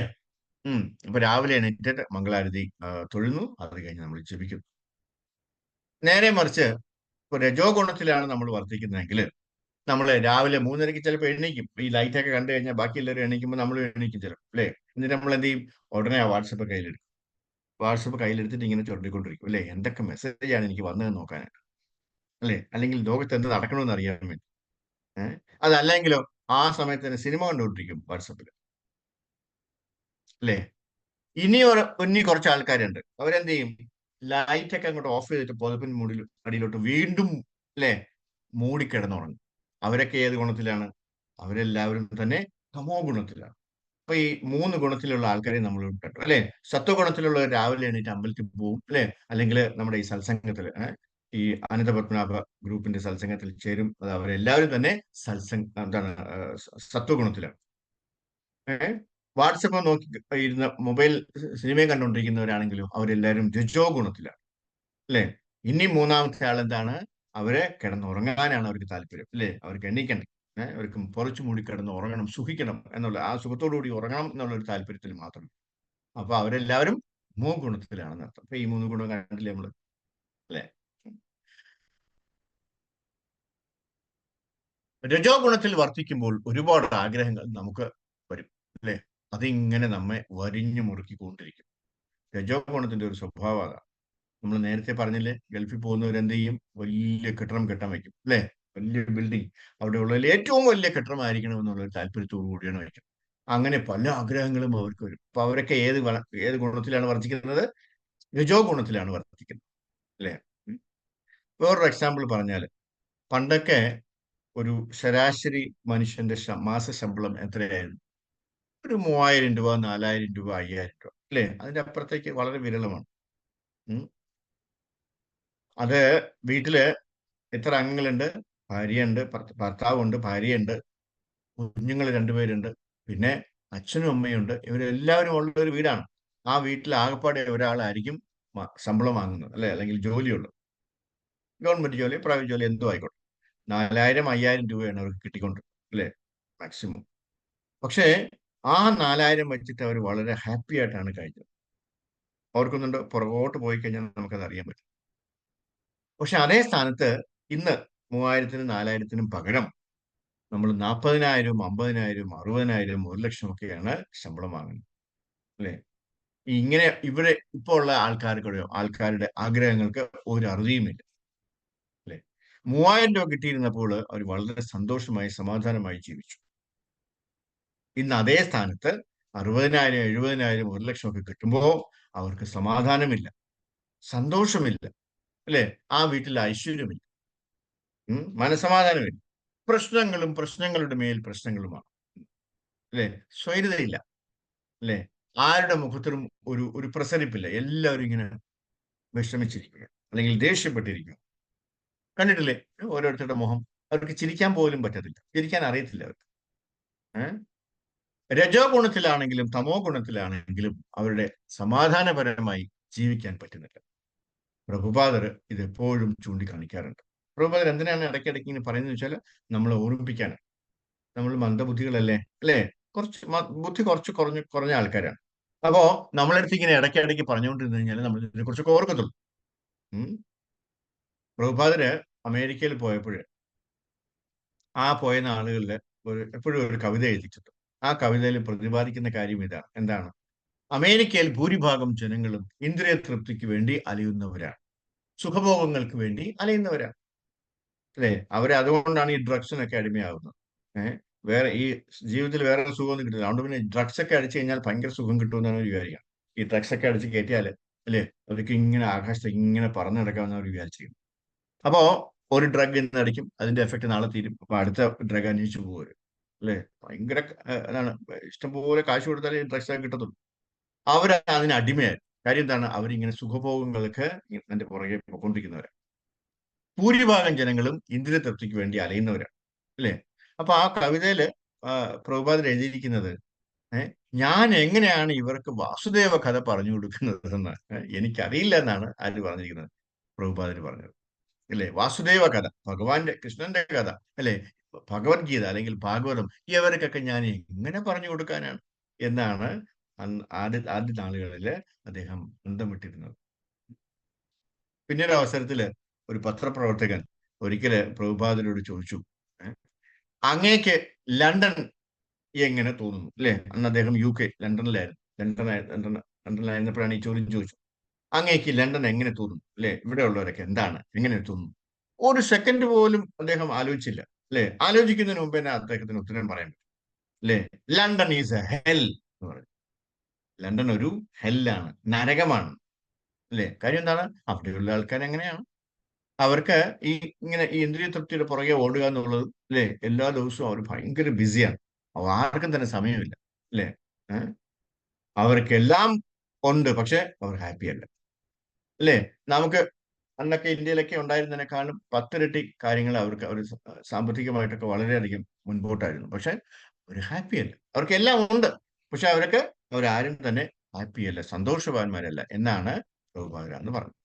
അപ്പൊ രാവിലെ എണീറ്റിട്ട് മംഗളാരതി തൊഴുന്നു, അത് കഴിഞ്ഞ് നമ്മൾ ജപിക്കുന്നു. നേരെ മറിച്ച് ഇപ്പൊ രജോ ഗുണത്തിലാണ് നമ്മൾ വർദ്ധിക്കുന്നതെങ്കിൽ നമ്മൾ രാവിലെ 3:30 ചിലപ്പോൾ എണീക്കും. ഈ ലൈറ്റ് ഒക്കെ കണ്ടു കഴിഞ്ഞാൽ ബാക്കി എല്ലാവരും എണീക്കുമ്പോൾ നമ്മൾ എണീക്കും ചിലപ്പോൾ അല്ലേ. എന്നിട്ട് നമ്മൾ എന്ത് ചെയ്യും? ഉടനെ ആ വാട്സപ്പ് കയ്യിലെടുക്കും. വാട്സപ്പ് കയ്യിലെടുത്തിട്ട് ഇങ്ങനെ ചൊല്ലിക്കൊണ്ടിരിക്കും അല്ലേ. എന്തൊക്കെ മെസ്സേജാണ് എനിക്ക് വന്നതെന്ന് നോക്കാനായിട്ട് അല്ലേ. അല്ലെങ്കിൽ ലോകത്ത് എന്ത് നടക്കണമെന്ന് അറിയാൻ വേണ്ടി. ഏഹ് അതല്ലെങ്കിലോ ആ സമയത്ത് തന്നെ സിനിമ കണ്ടുകൊണ്ടിരിക്കും വാട്സപ്പിൽ അല്ലേ. ഇനി കുറച്ച് ആൾക്കാരുണ്ട്, അവരെന്ത് ചെയ്യും? ലൈറ്റ് ഒക്കെ അങ്ങോട്ട് ഓഫ് ചെയ്തിട്ട് പുതപ്പിന് അടിയിലോട്ട് വീണ്ടും അല്ലെ മൂടിക്കിടന്നുറങ്ങും. അവരൊക്കെ ഏത് ഗുണത്തിലാണ്? അവരെല്ലാവരും തന്നെ തമോ ഗുണത്തിലാണ്. അപ്പൊ ഈ മൂന്ന് ഗുണത്തിലുള്ള ആൾക്കാരെ നമ്മൾ കണ്ടു അല്ലെ. സത്വഗുണത്തിലുള്ള രാവിലെ എണീറ്റ് അമ്പലത്തിൽ പോവും അല്ലെ, അല്ലെങ്കിൽ നമ്മുടെ ഈ സത്സംഗത്തിൽ ഈ അനന്തപത്മനാഭ ഗ്രൂപ്പിന്റെ സത്സംഗത്തിൽ ചേരും. അത് അവരെല്ലാവരും തന്നെ എന്താണ് സത്വഗുണത്തിലാണ്. വാട്സപ്പ് നോക്കി ഇരുന്ന മൊബൈൽ സിനിമയും കണ്ടുകൊണ്ടിരിക്കുന്നവരാണെങ്കിലും അവരെല്ലാവരും രജോ ഗുണത്തിലാണ് അല്ലെ. ഇനി മൂന്നാമത്തെ ആൾ എന്താണ്? അവരെ കിടന്നുറങ്ങാനാണ് അവർക്ക് താല്പര്യം അല്ലെ. അവർക്ക് എണ്ണീക്കണം, അവർക്ക് പുറച്ചു മൂടി കിടന്ന് ഉറങ്ങണം, സുഖിക്കണം എന്നുള്ള ആ സുഖത്തോടു കൂടി ഉറങ്ങണം എന്നുള്ള ഒരു താല്പര്യത്തിൽ മാത്രം. അപ്പൊ അവരെല്ലാവരും ഗുണത്തിലാണെന്ന് അർത്ഥം. അപ്പൊ ഈ മൂന്ന് ഗുണം കണ്ടില്ലേ നമ്മള് അല്ലെ. രജോ ഗുണത്തിൽ വർത്തിക്കുമ്പോൾ ഒരുപാട് ആഗ്രഹങ്ങൾ നമുക്ക് വരും അല്ലെ. അതിങ്ങനെ നമ്മെ വരിഞ്ഞു മുറുക്കിക്കൊണ്ടിരിക്കും. രജോ ഗുണത്തിന്റെ ഒരു സ്വഭാവം അതാണ്. നമ്മൾ നേരത്തെ പറഞ്ഞില്ലേ, ഗൾഫിൽ പോകുന്നവരെന്ത് ചെയ്യും? വലിയ കെട്ടിടം കെട്ടാൻ വയ്ക്കും അല്ലെ. വലിയ ബിൽഡിംഗ്, അവിടെ ഉള്ളതിൽ ഏറ്റവും വലിയ കെട്ടിടമായിരിക്കണം എന്നുള്ള ഒരു താല്പര്യത്തോടു കൂടിയാണ് വയ്ക്കുന്നത്. അങ്ങനെ പല ആഗ്രഹങ്ങളും അവർക്ക് വരും. അപ്പൊ അവരൊക്കെ ഏത് ഗുണത്തിലാണ് വർദ്ധിക്കുന്നത്? രജോ ഗുണത്തിലാണ് വർദ്ധിക്കുന്നത് അല്ലെ. വേറൊരു എക്സാമ്പിൾ പറഞ്ഞാൽ, പണ്ടൊക്കെ ഒരു ശരാശരി മനുഷ്യന്റെ മാസ ശമ്പളം എത്രയായിരുന്നു? ഒരു 3,000 രൂപ, 4,000 രൂപ, 5,000 രൂപ അല്ലെ. അതിന്റെ അപ്പുറത്തേക്ക് വളരെ വിരളമാണ്. അത് വീട്ടില് എത്ര അംഗങ്ങളുണ്ട്? ഭാര്യയുണ്ട്, ഭർത്താവുണ്ട്, ഭാര്യയുണ്ട്, കുഞ്ഞുങ്ങൾ രണ്ടുപേരുണ്ട്, പിന്നെ അച്ഛനും അമ്മയുണ്ട്. ഇവരെല്ലാവരും ഉള്ള ഒരു വീടാണ്. ആ വീട്ടിൽ ആകപ്പാടെ ഒരാളായിരിക്കും ശമ്പളം വാങ്ങുന്നത്, അല്ലെ, അല്ലെങ്കിൽ ജോലിയുള്ളത്. ഗവൺമെന്റ് ജോലി, പ്രൈവറ്റ് ജോലി, എന്തോ ആയിക്കോട്ടെ. 4000 5000 രൂപയാണ് അവർക്ക് കിട്ടിക്കൊണ്ട്, അല്ലെ, മാക്സിമം. പക്ഷേ ആ 4000 വെച്ചിട്ട് അവർ വളരെ ഹാപ്പി ആയിട്ടാണ് കഴിഞ്ഞത്. ഓർക്കുന്നുണ്ട്, പുറകോട്ട് പോയി കഴിഞ്ഞാൽ നമുക്കത് അറിയാൻ പറ്റും. പക്ഷെ അതേ സ്ഥാനത്ത് ഇന്ന് 3000ത്തിനും 4000ത്തിനും പകരം നമ്മൾ 40,000, 50,000, 60,000, 1,00,000 ഒക്കെയാണ് ശമ്പളം വാങ്ങുന്നത്, അല്ലെ. ഇങ്ങനെ ഇവിടെ ഇപ്പോൾ ഉള്ള ആൾക്കാരുടെ ആഗ്രഹങ്ങൾക്ക് ഒരു അറുതിയുമില്ല, അല്ലെ. 3000 രൂപ കിട്ടിയിരുന്നപ്പോൾ അവർ വളരെ സന്തോഷമായി സമാധാനമായി ജീവിച്ചു. ഇന്ന് അതേ സ്ഥാനത്ത് 60,000, 70,000, 1,00,000 ഒക്കെ കിട്ടുമ്പോൾ അവർക്ക് സമാധാനമില്ല, സന്തോഷമില്ല, അല്ലെ. ആ വീട്ടിൽ ഐശ്വര്യമില്ല, മനസമാധാനമില്ല. പ്രശ്നങ്ങളും പ്രശ്നങ്ങളുടെ മേൽ പ്രശ്നങ്ങളുമാണ്, അല്ലെ. സ്വൈരതയില്ല, അല്ലെ. ആരുടെ മുഖത്തിലും ഒരു പ്രസരിപ്പില്ല. എല്ലാവരും ഇങ്ങനെ വിഷമിച്ചിരിക്കുക, അല്ലെങ്കിൽ ദേഷ്യപ്പെട്ടിരിക്കുക. കണ്ടിട്ടില്ലേ ഓരോരുത്തരുടെ മുഖം? അവർക്ക് ചിരിക്കാൻ പോലും പറ്റത്തില്ല, ചിരിക്കാൻ അറിയത്തില്ല അവർക്ക്. ഏഹ് രജോ ഗുണത്തിലാണെങ്കിലും തമോ ഗുണത്തിലാണെങ്കിലും അവരുടെ സമാധാനപരമായി ജീവിക്കാൻ പറ്റുന്നില്ല. പ്രഭുപാദർ ഇതെപ്പോഴും ചൂണ്ടിക്കാണിക്കാറുണ്ട്. പ്രഭുപാദർ എന്തിനാണ് ഇടയ്ക്കിടയ്ക്ക് ഇങ്ങനെ പറയുന്നത് വെച്ചാൽ നമ്മളെ ഓർമ്മിപ്പിക്കാനാണ്. നമ്മൾ മന്ദബുദ്ധികളല്ലേ, അല്ലേ? ബുദ്ധി കുറച്ച് കുറഞ്ഞ ആൾക്കാരാണ്. അപ്പോ നമ്മളടുത്ത് ഇങ്ങനെ ഇടയ്ക്കിടയ്ക്ക് പറഞ്ഞുകൊണ്ടിരുന്നു കഴിഞ്ഞാൽ നമ്മൾ ഇതിനെ കുറിച്ചൊക്കെ ഓർക്കത്തുള്ളൂ. ഉം. പ്രഭുപാദര് അമേരിക്കയിൽ പോയപ്പോൾ ആ പോയ നാളുകളിൽ എപ്പോഴും ഒരു കവിത എഴുതിയിട്ടുണ്ട്. ആ കവിതയിൽ പ്രതിപാദിക്കുന്ന കാര്യം ഇതാണ്. എന്താണ്? അമേരിക്കയിൽ ഭൂരിഭാഗം ജനങ്ങളും ഇന്ദ്രിയ തൃപ്തിക്ക് വേണ്ടി അലയുന്നവരാണ്, സുഖഭോഗങ്ങൾക്ക് വേണ്ടി അലയുന്നവരാണ്, അല്ലെ. അവരെ അതുകൊണ്ടാണ് ഈ ഡ്രഗ്സിനൊക്കെ അടിമയാകുന്നത്. ഏഹ് വേറെ ഈ ജീവിതത്തിൽ വേറെ സുഖമൊന്നും കിട്ടില്ല. അതുകൊണ്ട് പിന്നെ ഡ്രഗ്സ് ഒക്കെ അടിച്ചു കഴിഞ്ഞാൽ ഭയങ്കര സുഖം കിട്ടുമെന്നാണ് ഒരു വിചാരിക്കുക. ഈ ഡ്രഗ്സ് ഒക്കെ അടിച്ച് കയറ്റിയാൽ, അല്ലെ, അവർക്ക് ഇങ്ങനെ ആകാശത്ത് ഇങ്ങനെ പറന്നു നടക്കാമെന്ന് അവർ വിചാരിച്ചിരിക്കും. അപ്പോ ഒരു ഡ്രഗ് ഇന്ന് അടിക്കും, അതിന്റെ എഫക്ട് നാളെ തീരും, അപ്പൊ അടുത്ത ഡ്രഗ് അന്വേഷിച്ചു പോകും, അല്ലെ. ഭയങ്കര അതാണ്, ഇഷ്ടംപോലെ കാശ് കൊടുത്താലേ ഡ്രഗ്സ് ഒക്കെ കിട്ടത്തുള്ളൂ. അവർ അതിന് അടിമയായി. കാര്യം എന്താണ്? അവരിങ്ങനെ സുഖഭോഗങ്ങൾക്ക് അതിന്റെ പുറകെ പോയിക്കൊണ്ടിരിക്കുന്നവരാണ്. ഭൂരിഭാഗം ജനങ്ങളും ഇന്ദ്രിയ തൃപ്തിക്ക് വേണ്ടി അലയുന്നവരാണ്, അല്ലെ. അപ്പൊ ആ കവിതയില് പ്രഭുപാദർ എഴുതിയിരിക്കുന്നത്, ഞാൻ എങ്ങനെയാണ് ഇവർക്ക് വാസുദേവ കഥ പറഞ്ഞു കൊടുക്കുന്നതെന്ന് എനിക്കറിയില്ല എന്നാണ് ആര് പറഞ്ഞിരിക്കുന്നത്? പ്രഭുപാദർ പറഞ്ഞത്, അല്ലെ. വാസുദേവ കഥ, ഭഗവാന്റെ കൃഷ്ണന്റെ കഥ, അല്ലെ, ഭഗവത്ഗീത അല്ലെങ്കിൽ ഭാഗവതം, ഇവർക്കൊക്കെ ഞാൻ എങ്ങനെ പറഞ്ഞു കൊടുക്കാനാണ് എന്നാണ് ആദ്യ നാളുകളില് അദ്ദേഹം അന്തം വിട്ടിരുന്നത്. പിന്നീട് അവസരത്തില് ഒരു പത്രപ്രവർത്തകൻ ഒരിക്കല് പ്രഭുപാദരോട് ചോദിച്ചു, "ഏ, അങ്ങേക്ക് ലണ്ടൻ എങ്ങനെ തോന്നുന്നു?" അല്ലെ. അന്ന് അദ്ദേഹം UK ലണ്ടനിലായിരുന്നു. ലണ്ടനിലായിരുന്നപ്പോഴാണ് ഈ ചോദ്യം ചോദിച്ചു. അങ്ങേക്ക് ലണ്ടൻ എങ്ങനെ തോന്നുന്നു, അല്ലെ, ഇവിടെ ഉള്ളവരൊക്കെ എന്താണ്, എങ്ങനെ തോന്നുന്നു? ഒരു സെക്കൻഡ് പോലും അദ്ദേഹം ആലോചിച്ചില്ല, അല്ലെ. ആലോചിക്കുന്നതിന് മുമ്പ് തന്നെ അദ്ദേഹത്തിന് ഉത്തരം പറയാൻ പറ്റും, അല്ലെ. ലണ്ടൻ ഈസ് എ ഹെൽ എന്ന് പറയും. ലണ്ടൻ ഒരു ഹെല്ലാണ്, നരകമാണ്, അല്ലെ. കാര്യം എന്താണ്? അവിടെയുള്ള ആൾക്കാർ എങ്ങനെയാണ്? അവർക്ക് ഈ ഇങ്ങനെ ഈ ഇന്ദ്രിയ തൃപ്തിയുടെ പുറകെ ഓടുക എന്നുള്ളത്, അല്ലെ, എല്ലാ ദിവസവും അവർ ഭയങ്കര ബിസിയാണ്. ആർക്കും തന്നെ സമയമില്ല, അല്ലെ. ഏഹ് അവർക്കെല്ലാം ഉണ്ട്, പക്ഷെ അവർ ഹാപ്പി അല്ല, അല്ലെ. നമുക്ക് അന്നൊക്കെ ഇന്ത്യയിലൊക്കെ ഉണ്ടായിരുന്നതിനേക്കാളും 10 ഇരട്ടി കാര്യങ്ങൾ അവർ സാമ്പത്തികമായിട്ടൊക്കെ വളരെയധികം മുൻപോട്ടായിരുന്നു. പക്ഷെ അവർ ഹാപ്പി അല്ല. അവർക്കെല്ലാം ഉണ്ട്, പക്ഷെ അവരാരും തന്നെ ഹാപ്പി അല്ല, സന്തോഷവാന്മാരല്ല എന്നാണ് പ്രഭുപാദർ എന്ന് പറഞ്ഞത്.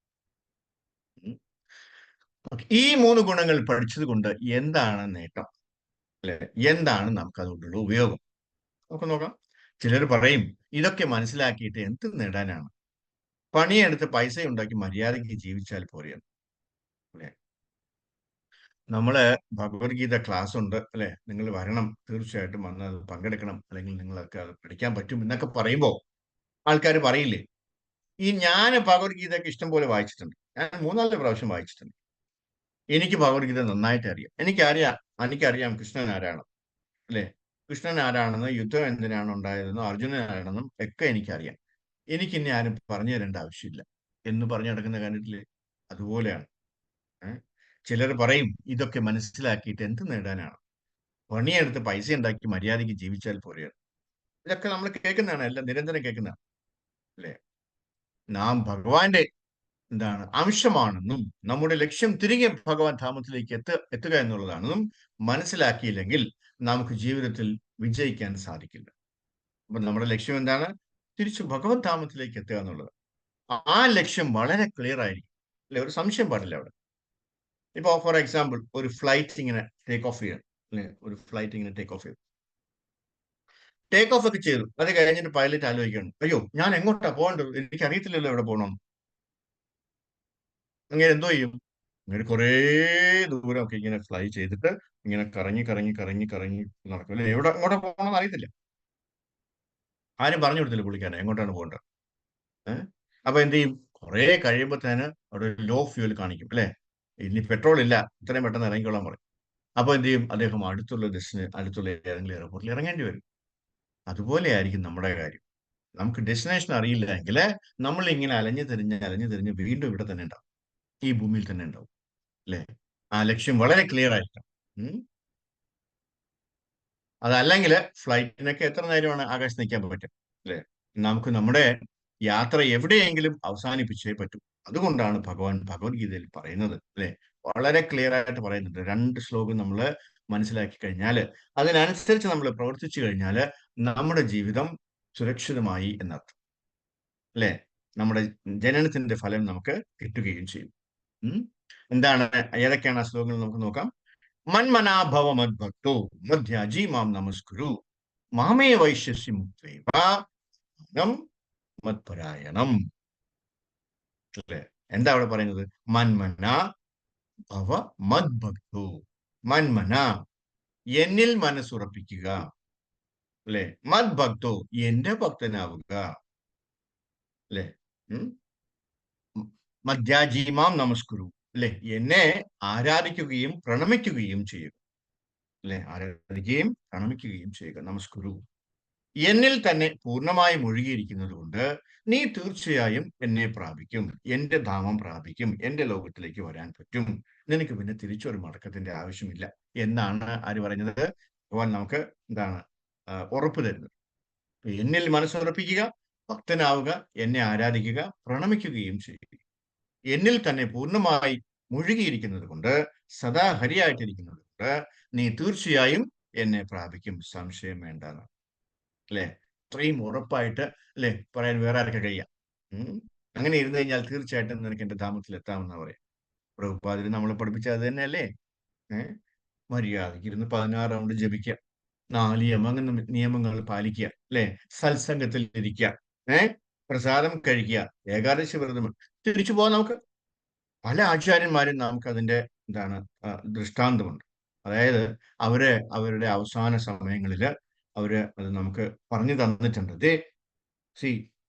ഉം. ഈ 3 ഗുണങ്ങൾ പഠിച്ചത് കൊണ്ട് എന്താണ് നേട്ടം, അല്ലെ? എന്താണ് നമുക്ക് അതുകൊണ്ടുള്ള ഉപയോഗം? നമുക്ക് നോക്കാം. ചിലർ പറയും, ഇതൊക്കെ മനസ്സിലാക്കിയിട്ട് എന്ത് നേടാനാണ്? പണിയെടുത്ത് പൈസ ഉണ്ടാക്കി മര്യാദയ്ക്ക് ജീവിച്ചാൽ പോരെയെന്ന്, അല്ലെ. നമ്മള് ഭഗവത്ഗീത ക്ലാസ് ഉണ്ട്, അല്ലെ, നിങ്ങൾ വരണം, തീർച്ചയായിട്ടും വന്ന് അത് പങ്കെടുക്കണം, അല്ലെങ്കിൽ നിങ്ങൾക്ക് അത് പഠിക്കാൻ പറ്റും എന്നൊക്കെ പറയുമ്പോൾ ആൾക്കാർ പറയില്ലേ, ഞാൻ ഭഗവത്ഗീതയൊക്കെ ഇഷ്ടം പോലെ വായിച്ചിട്ടുണ്ട്, ഞാൻ 3-4 പ്രാവശ്യം വായിച്ചിട്ടുണ്ട്, എനിക്ക് ഭഗവത്ഗീത നന്നായിട്ട് അറിയാം, എനിക്കറിയാം കൃഷ്ണൻ ആരാണ്, അല്ലെ. കൃഷ്ണൻ ആരാണെന്ന്, യുദ്ധം എന്തിനാണ് ഉണ്ടായതെന്നും അർജുനൻ ആരാണെന്നും ഒക്കെ എനിക്കറിയാം, എനിക്ക് ഇനി ആരും പറഞ്ഞു തരേണ്ട ആവശ്യമില്ല എന്ന് പറഞ്ഞു നടക്കുന്ന കണ്ടിട്ടില്ലേ? അതുപോലെയാണ്. ഏഹ് ചിലർ പറയും, ഇതൊക്കെ മനസ്സിലാക്കിയിട്ട് എന്ത് നേടാനാണ്? പണിയെടുത്ത് പൈസ ഉണ്ടാക്കി മര്യാദയ്ക്ക് ജീവിച്ചാൽ പോരെയാണ്. ഇതൊക്കെ നമ്മൾ കേൾക്കുന്നതാണ്, എല്ലാം നിരന്തരം കേൾക്കുന്നതാണ്, അല്ലെ. നാം ഭഗവാന്റെ അംശമാണെന്നും നമ്മുടെ ലക്ഷ്യം തിരികെ ഭഗവാൻ ധാമത്തിലേക്ക് എത്തുക എന്നുള്ളതാണെന്നും മനസ്സിലാക്കിയില്ലെങ്കിൽ നമുക്ക് ജീവിതത്തിൽ വിജയിക്കാൻ സാധിക്കില്ല. അപ്പൊ നമ്മുടെ ലക്ഷ്യം എന്താണ്? തിരിച്ചു ഭഗവത് ധാമത്തിലേക്ക് എത്തുക എന്നുള്ളത്. ആ ലക്ഷ്യം വളരെ ക്ലിയർ ആയിരിക്കും, അല്ലെ? ഒരു സംശയം പാടില്ല അവിടെ. ഇപ്പൊ ഫോർ എക്സാമ്പിൾ, ഒരു ഫ്ലൈറ്റ് ഇങ്ങനെ ടേക്ക് ഓഫ് ചെയ്യണം, അല്ലെ? ഒരു ഫ്ലൈറ്റ് ഇങ്ങനെ ടേക്ക് ഓഫ് ചെയ്തു, ടേക്ക് ഓഫ് ഒക്കെ ചെയ്തു. അത് കഴിഞ്ഞിട്ട് പൈലറ്റ് ആലോചിക്കണം, അയ്യോ ഞാൻ എങ്ങോട്ടാ പോകേണ്ടത്, എനിക്ക് അറിയത്തില്ലല്ലോ എവിടെ പോകണം. അങ്ങനെ എന്തോ ചെയ്യും? അങ്ങനെ കുറേ ദൂരം ഒക്കെ ഇങ്ങനെ ഫ്ലൈ ചെയ്തിട്ട് ഇങ്ങനെ കറങ്ങി കറങ്ങി കറങ്ങി കറങ്ങി നടക്കും, അല്ലെ? എങ്ങോട്ടാ പോകണമെന്ന് അറിയത്തില്ല. ആരും പറഞ്ഞു കൊടുത്തില്ല പുള്ളിക്കാരൻ എങ്ങോട്ടാണ് പോകേണ്ടത്. ഏഹ് അപ്പൊ എന്ത് ചെയ്യും? കുറെ കഴിയുമ്പോൾ തന്നെ അവിടെ ലോ ഫ്യൂൽ കാണിക്കും, അല്ലെ? ഇനി പെട്രോൾ ഇല്ല, ഇത്രയും പെട്ടെന്ന് ഇറങ്ങിക്കോളാൻ പറയും. അപ്പൊ എന്ത് ചെയ്യും? അദ്ദേഹം അടുത്തുള്ള ഏതെങ്കിലും എയർപോർട്ടിൽ ഇറങ്ങേണ്ടി വരും. അതുപോലെ ആയിരിക്കും നമ്മുടെ കാര്യം. നമുക്ക് ഡെസ്റ്റിനേഷൻ അറിയില്ല എങ്കിൽ നമ്മൾ ഇങ്ങനെ അലഞ്ഞു തിരിഞ്ഞ് വീണ്ടും ഇവിടെ തന്നെ ഉണ്ടാവും, ഈ ഭൂമിയിൽ തന്നെ ഉണ്ടാവും, അല്ലെ? ആ ലക്ഷ്യം വളരെ ക്ലിയർ ആയിരിക്കണം. ഉം. അതല്ലെങ്കിൽ ഫ്ലൈറ്റിനൊക്കെ എത്ര നേരമാണ് ആകാശത്ത് നിൽക്കാൻ പറ്റും, അല്ലെ? നമുക്ക് നമ്മുടെ യാത്ര എവിടെയെങ്കിലും അവസാനിപ്പിച്ചേ പറ്റൂ. അതുകൊണ്ടാണ് ഭഗവാൻ ഭഗവത്ഗീതയിൽ പറയുന്നത്, അല്ലെ? വളരെ ക്ലിയർ ആയിട്ട് പറയുന്നുണ്ട്. 2 ശ്ലോകം നമ്മൾ മനസ്സിലാക്കി കഴിഞ്ഞാൽ, അതിനനുസരിച്ച് നമ്മൾ പ്രവർത്തിച്ചു കഴിഞ്ഞാൽ നമ്മുടെ ജീവിതം സുരക്ഷിതമായി എന്നർത്ഥം, അല്ലെ? നമ്മുടെ ജനനത്തിന്റെ ഫലം നമുക്ക് കിട്ടുകയും ചെയ്യും. ഉം. എന്താണ്, ഏതൊക്കെയാണ് ആ ശ്ലോകങ്ങൾ നമുക്ക് നോക്കാം. മന്മനാഭവ മദ്ഭക്തോ മധ്യാജി മാം നമസ്കുരു മാമേ വൈശ്യസി മുക്തൈവം മത്പരായണം, അല്ലെ? എന്താ അവിടെ പറയുന്നത്? മന്മന ഭവ മദ്ഭക്തോ. മന്മന, എന്നിൽ മനസ്സുറപ്പിക്കുക, അല്ലെ? മദ്ഭക്തോ, എന്റെ ഭക്തനാവുക, അല്ലെ? മധ്യാജീമാം നമസ്കുരു, അല്ലെ? എന്നെ ആരാധിക്കുകയും പ്രണമിക്കുകയും ചെയ്യുക, അല്ലെ? ആരാധിക്കുകയും പ്രണമിക്കുകയും ചെയ്യുക, നമസ്കുരു. എന്നിൽ തന്നെ പൂർണ്ണമായി മുഴുകിയിരിക്കുന്നത് കൊണ്ട് നീ തീർച്ചയായും എന്നെ പ്രാപിക്കും, എന്റെ ധാമം പ്രാപിക്കും, എന്റെ ലോകത്തിലേക്ക് വരാൻ പറ്റും. നിനക്ക് പിന്നെ തിരിച്ചൊരു മടക്കത്തിന്റെ ആവശ്യമില്ല എന്നാണ് ആര് പറഞ്ഞത്? ഭഗവാൻ നമുക്ക് ഉറപ്പ് തരുന്നത്. എന്നിൽ മനസ്സുറപ്പിക്കുക, ഭക്തനാവുക, എന്നെ ആരാധിക്കുക, പ്രണമിക്കുകയും ചെയ്യുക. എന്നിൽ തന്നെ പൂർണ്ണമായി മുഴുകിയിരിക്കുന്നത് കൊണ്ട്, സദാ ഹരിയായിട്ടിരിക്കുന്നത് കൊണ്ട് നീ തീർച്ചയായും എന്നെ പ്രാപിക്കും, സംശയം വേണ്ട, അല്ലെ? ഇത്രയും ഉറപ്പായിട്ട്, അല്ലെ, പറയാൻ വേറെ ആർക്കെ കഴിയാം? അങ്ങനെ ഇരുന്നു കഴിഞ്ഞാൽ തീർച്ചയായിട്ടും നിനക്ക് എന്റെ ധാമത്തിൽ എത്താമെന്നാ പറയാം. പ്രഭുപാദിന് നമ്മളെ പഠിപ്പിച്ച അത് തന്നെയല്ലേ? മര്യാദയ്ക്ക് ഇരുന്ന് 16 റൗണ്ട് ജപിക്കുക, 4 നിയമങ്ങൾ പാലിക്കുക, അല്ലെ? സത്സംഗത്തിൽ ഇരിക്കുക, പ്രസാദം കഴിക്കുക, ഏകാദശി വ്രതം. തിരിച്ചു പോവാം നമുക്ക്. പല ആചാര്യന്മാരും നമുക്ക് അതിന്റെ ദൃഷ്ടാന്തമുണ്ട്. അതായത് അവരുടെ അവസാന സമയങ്ങളില് അത് നമുക്ക് പറഞ്ഞു തന്നിട്ടുണ്ട്.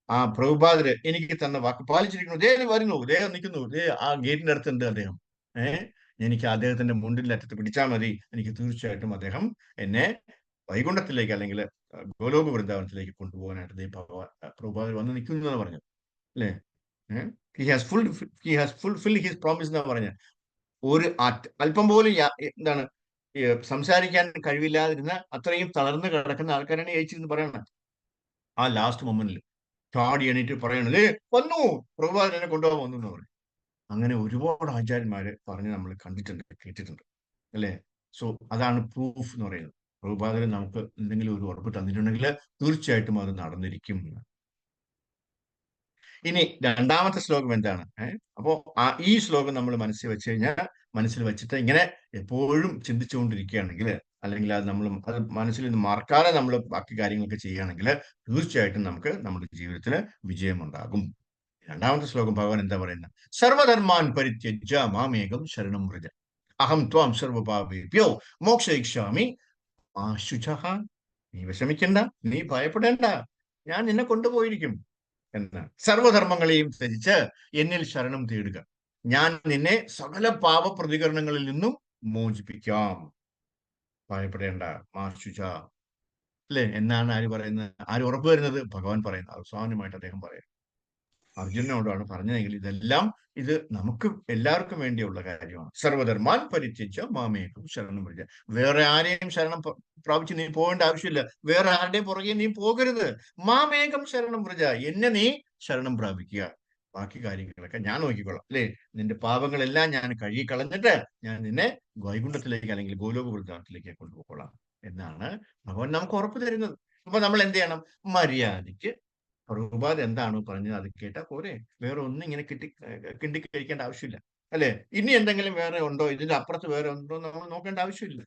ആ പ്രഭുപാദര് എനിക്ക് തന്ന വാക്ക് പാലിച്ചിരിക്കുന്നു. വരുന്നു, നിൽക്കുന്നു, ആ ഗേറ്റിന്റെ അടുത്തുണ്ട് അദ്ദേഹം. എനിക്ക് അദ്ദേഹത്തിന്റെ മുണ്ടിന്റെ അറ്റത്ത് പിടിച്ചാൽ മതി, എനിക്ക് തീർച്ചയായിട്ടും അദ്ദേഹം എന്നെ വൈകുണ്ഠത്തിലേക്ക് അല്ലെങ്കിൽ ഗോലോക വൃന്ദാവനത്തിലേക്ക് കൊണ്ടുപോകാനായിട്ട് പ്രഭുപാദർ വന്ന് നിൽക്കുന്നു എന്ന് പറഞ്ഞു, അല്ലെ? He has fulfil his promise എന്നാ പറഞ്ഞ. ഒരു അല്പം പോലും സംസാരിക്കാൻ കഴിവില്ലാതിരുന്ന, അത്രയും തളർന്നു കിടക്കുന്ന ആൾക്കാരാണ് ജയിച്ചിരുന്ന് പറയണത്. ആ ലാസ്റ്റ് മൊമെന്റിൽ ചാടി എണീറ്റ് പറയണത്, വന്നു, പ്രഭുപാദൻ എന്നെ കൊണ്ടുപോകാൻ വന്നു എന്ന് പറയും. അങ്ങനെ ഒരുപാട് ആചാര്യന്മാര് പറഞ്ഞ് നമ്മൾ കണ്ടിട്ടുണ്ട്, കേട്ടിട്ടുണ്ട്, അല്ലെ? സോ അതാണ് പ്രൂഫ് എന്ന് പറയുന്നത്. പ്രഭുപാദൻ നമുക്ക് എന്തെങ്കിലും ഒരു ഉറപ്പ് തന്നിട്ടുണ്ടെങ്കിൽ തീർച്ചയായിട്ടും അത് നടന്നിരിക്കും. ഇനി രണ്ടാമത്തെ ശ്ലോകം എന്താണ്? അപ്പോ ഈ ശ്ലോകം നമ്മൾ മനസ്സിൽ വെച്ചിട്ട് ഇങ്ങനെ എപ്പോഴും ചിന്തിച്ചുകൊണ്ടിരിക്കുകയാണെങ്കിൽ, അല്ലെങ്കിൽ അത് മനസ്സിൽ നിന്ന് മറക്കാതെ നമ്മൾ ബാക്കി കാര്യങ്ങളൊക്കെ ചെയ്യുകയാണെങ്കിൽ തീർച്ചയായിട്ടും നമുക്ക് നമ്മുടെ ജീവിതത്തിൽ വിജയമുണ്ടാകും. രണ്ടാമത്തെ ശ്ലോകം ഭഗവാൻ എന്താ പറയുന്നത്? സർവധർമാൻ പരിത്യജ്യ മാമേകം ശരണം വ്രജ അഹം ത്വാം സർവപാപേഭ്യോ മോക്ഷയിഷ്യാമി മാ ശുചഃ. നീ വിഷമിക്കണ്ട, നീ ഭയപ്പെടേണ്ട, ഞാൻ നിന്നെ കൊണ്ടുപോയിരിക്കും എന്ന്. സർവധർമ്മങ്ങളെയും ത്യജിച്ച് എന്നിൽ ശരണം തേടുക, ഞാൻ നിന്നെ സകല പാപ പ്രതികരണങ്ങളിൽ നിന്നും മോചിപ്പിക്കാം, ഭയപ്പെടേണ്ട, മാ ശുചഃ, അല്ലെ? എന്നാണ് ആര് പറയുന്നത്? ആര് ഉറപ്പ് വരുന്നത്? ഭഗവാൻ പറയുന്നത്. അവസാനമായിട്ട് അദ്ദേഹം പറയുന്നത് അർജുനനോടാണ് പറഞ്ഞതെങ്കിൽ ഇത് നമുക്ക് എല്ലാവർക്കും വേണ്ടിയുള്ള കാര്യമാണ്. സർവധർമാൻ പരിത്യജ്യ മാമേകം ശരണം വ്രജ. വേറെ ആരെയും ശരണം പ്രാപിച്ച് നീ പോകേണ്ട ആവശ്യമില്ല, വേറെ ആരുടെയും പുറകെ നീ പോകരുത്. മാമേകം ശരണം വ്രജ, എന്നെ നീ ശരണം പ്രാപിക്കുക. ബാക്കി കാര്യങ്ങളൊക്കെ ഞാൻ നോക്കിക്കൊള്ളാം, അല്ലേ? നിന്റെ പാപങ്ങളെല്ലാം ഞാൻ കഴുകി കളഞ്ഞിട്ട് ഞാൻ നിന്നെ വൈകുണ്ഠത്തിലേക്ക് അല്ലെങ്കിൽ ഗോലോക വൃന്ദാവനത്തിലേക്ക് കൊണ്ടുപോയിക്കൊള്ളാം എന്നാണ് ഭഗവാൻ നമുക്ക് ഉറപ്പ് തരുന്നത്. അപ്പൊ നമ്മൾ എന്ത് ചെയ്യണം? മര്യാദയ്ക്ക് പ്രഭുപാദ് എന്താണോ പറഞ്ഞത് അത് കേട്ടാ പോരെ. വേറെ ഒന്നും ഇങ്ങനെ കിണ്ടി കഴിക്കേണ്ട ആവശ്യമില്ല, അല്ലെ? ഇനി എന്തെങ്കിലും വേറെ ഉണ്ടോ, ഇതിന്റെ അപ്പുറത്ത് വേറെ ഉണ്ടോ എന്ന് നമ്മൾ നോക്കേണ്ട ആവശ്യമില്ല.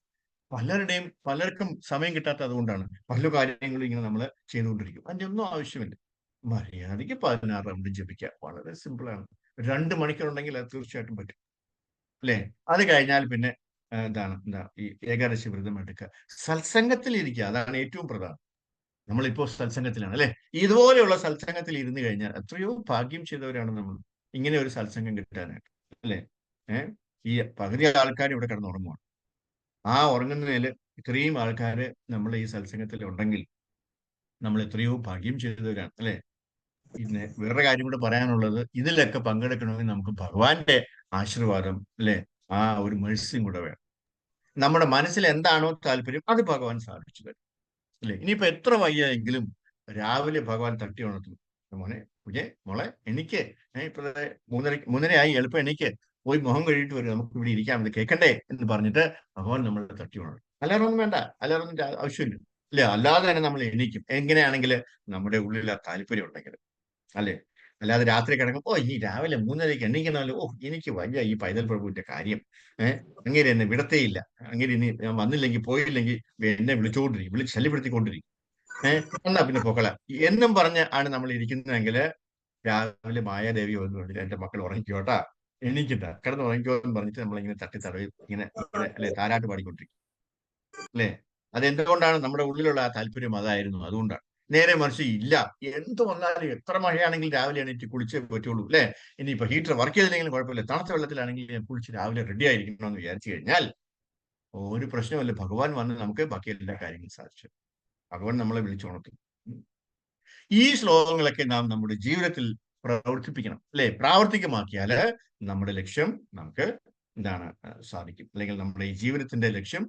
പലർക്കും സമയം കിട്ടാത്ത അതുകൊണ്ടാണ് പല കാര്യങ്ങളും ഇങ്ങനെ നമ്മൾ ചെയ്തുകൊണ്ടിരിക്കും. അതിന്റെ ഒന്നും ആവശ്യമില്ല. മര്യാദയ്ക്ക് 16 റൗണ്ട് ജപിക്കുക, വളരെ സിമ്പിളാണ്. 2 മണിക്കൂർ ഉണ്ടെങ്കിൽ അത് തീർച്ചയായിട്ടും പറ്റും, അല്ലേ? അത് കഴിഞ്ഞാൽ പിന്നെ ഈ ഏകാദശി വ്രതം എടുക്കുക, സത്സംഗത്തിൽ ഇരിക്കുക, അതാണ് ഏറ്റവും പ്രധാനം. നമ്മളിപ്പോ സത്സംഗത്തിലാണ്, അല്ലെ? ഇതുപോലെയുള്ള സത്സംഗത്തിൽ ഇരുന്ന് കഴിഞ്ഞാൽ എത്രയോ ഭാഗ്യം ചെയ്തവരാണ് നമ്മൾ, ഇങ്ങനെ ഒരു സത്സംഗം കിട്ടാനായിട്ട്, അല്ലെ? ഈ പകുതി ആൾക്കാർ ഇവിടെ കിടന്ന് ഉറങ്ങുവാണ്. ആ ഉറങ്ങുന്നതിൽ ഇത്രയും ആൾക്കാര് നമ്മൾ ഈ സത്സംഗത്തിൽ ഉണ്ടെങ്കിൽ നമ്മൾ എത്രയോ ഭാഗ്യം ചെയ്തവരാണ്, അല്ലെ? പിന്നെ വേറെ കാര്യം കൂടെ പറയാനുള്ളത്, ഇതിലൊക്കെ പങ്കെടുക്കണമെങ്കിൽ നമുക്ക് ഭഗവാന്റെ ആശീർവാദം, അല്ലെ? ആ ഒരു മേഴ്സിയും കൂടെ വേണം. നമ്മുടെ മനസ്സിൽ എന്താണോ താല്പര്യം അത് ഭഗവാൻ സാധിച്ചു തരും, അല്ലെ? ഇനിയിപ്പോ എത്ര വയ്യെങ്കിലും രാവിലെ ഭഗവാൻ തട്ടി ഉണർത്തും. മോനെ, കുഞ്ഞെ, മോളെ, എനിക്ക് ഇപ്പൊ 3:30 എളുപ്പം എനിക്ക് പോയി മുഖം കഴുകിയിട്ട് വരും, നമുക്ക് ഇവിടെ ഇരിക്കാം, ഇത് കേൾക്കണ്ടേ എന്ന് പറഞ്ഞിട്ട് ഭഗവാൻ നമ്മളെ തട്ടി ഉണർത്തും. അല്ലാറൊന്നും വേണ്ട, അല്ലാറൊന്നും ആവശ്യമില്ല, അല്ലെ? അല്ലാതെ തന്നെ നമ്മൾ എണീക്കും. എങ്ങനെയാണെങ്കിൽ നമ്മുടെ ഉള്ളിൽ ആ താല്പര്യം ഉണ്ടെങ്കിൽ, അല്ലെ? അല്ലാതെ രാത്രി കിടക്കും, ഇനി രാവിലെ 3:30 എണീക്കണമല്ലോ, എനിക്ക് വയ്യ ഈ പൈതൽ പ്രഭുവിന്റെ കാര്യം, അങ്ങേര് എന്നെ വിടത്തേയില്ല, അങ്ങേര് ഇനി ഞാൻ വന്നില്ലെങ്കിൽ പോയില്ലെങ്കിൽ എന്നെ ശല്യപ്പെടുത്തിക്കൊണ്ടിരിക്കും, എന്നാ പിന്നെ പൊക്കള എന്നും പറഞ്ഞ് ആണ് നമ്മൾ ഇരിക്കുന്നതെങ്കിൽ രാവിലെ മായാദേവി വന്നു പറഞ്ഞിട്ട് എന്റെ മക്കൾ ഉറങ്ങിക്കോട്ടാ, എണീക്കണ്ട, കിടന്ന് ഉറങ്ങിക്കോ എന്ന് പറഞ്ഞിട്ട് നമ്മളിങ്ങനെ തട്ടി തടവി ഇങ്ങനെ ഇങ്ങനെ അല്ലെ താരാട്ട് പാടിക്കൊണ്ടിരിക്കും, അല്ലെ? അതെന്തുകൊണ്ടാണ്? നമ്മുടെ ഉള്ളിലുള്ള ആ താല്പര്യം അതായിരുന്നു, അതുകൊണ്ടാണ്. നേരെ മറിച്ച് ഇല്ല, എന്ത് വന്നാലും എത്ര മഴയാണെങ്കിലും രാവിലെ എണീറ്റ് കുളിച്ചേ പറ്റുള്ളൂ, അല്ലെ? ഇനിയിപ്പോ ഹീറ്റർ വർക്ക് ചെയ്തില്ലെങ്കിലും കുഴപ്പമില്ല, തണുത്ത വെള്ളത്തിലാണെങ്കിൽ ഞാൻ കുളിച്ച് രാവിലെ റെഡി ആയിരിക്കണം എന്ന് വിചാരിച്ചു കഴിഞ്ഞാൽ ഒരു പ്രശ്നമല്ല. ഭഗവാൻ വന്ന് നമുക്ക് ബാക്കി എല്ലാ കാര്യങ്ങളും സാധിച്ചു. ഭഗവാൻ നമ്മളെ വിളിച്ചുണർത്തും. ഈ ശ്ലോകങ്ങളൊക്കെ നാം നമ്മുടെ ജീവിതത്തിൽ പ്രവർത്തിപ്പിക്കണം, അല്ലെ? പ്രാവർത്തികമാക്കിയാല് നമ്മുടെ ലക്ഷ്യം നമുക്ക് സാധിക്കും, അല്ലെങ്കിൽ നമ്മുടെ ഈ ജീവിതത്തിന്റെ ലക്ഷ്യം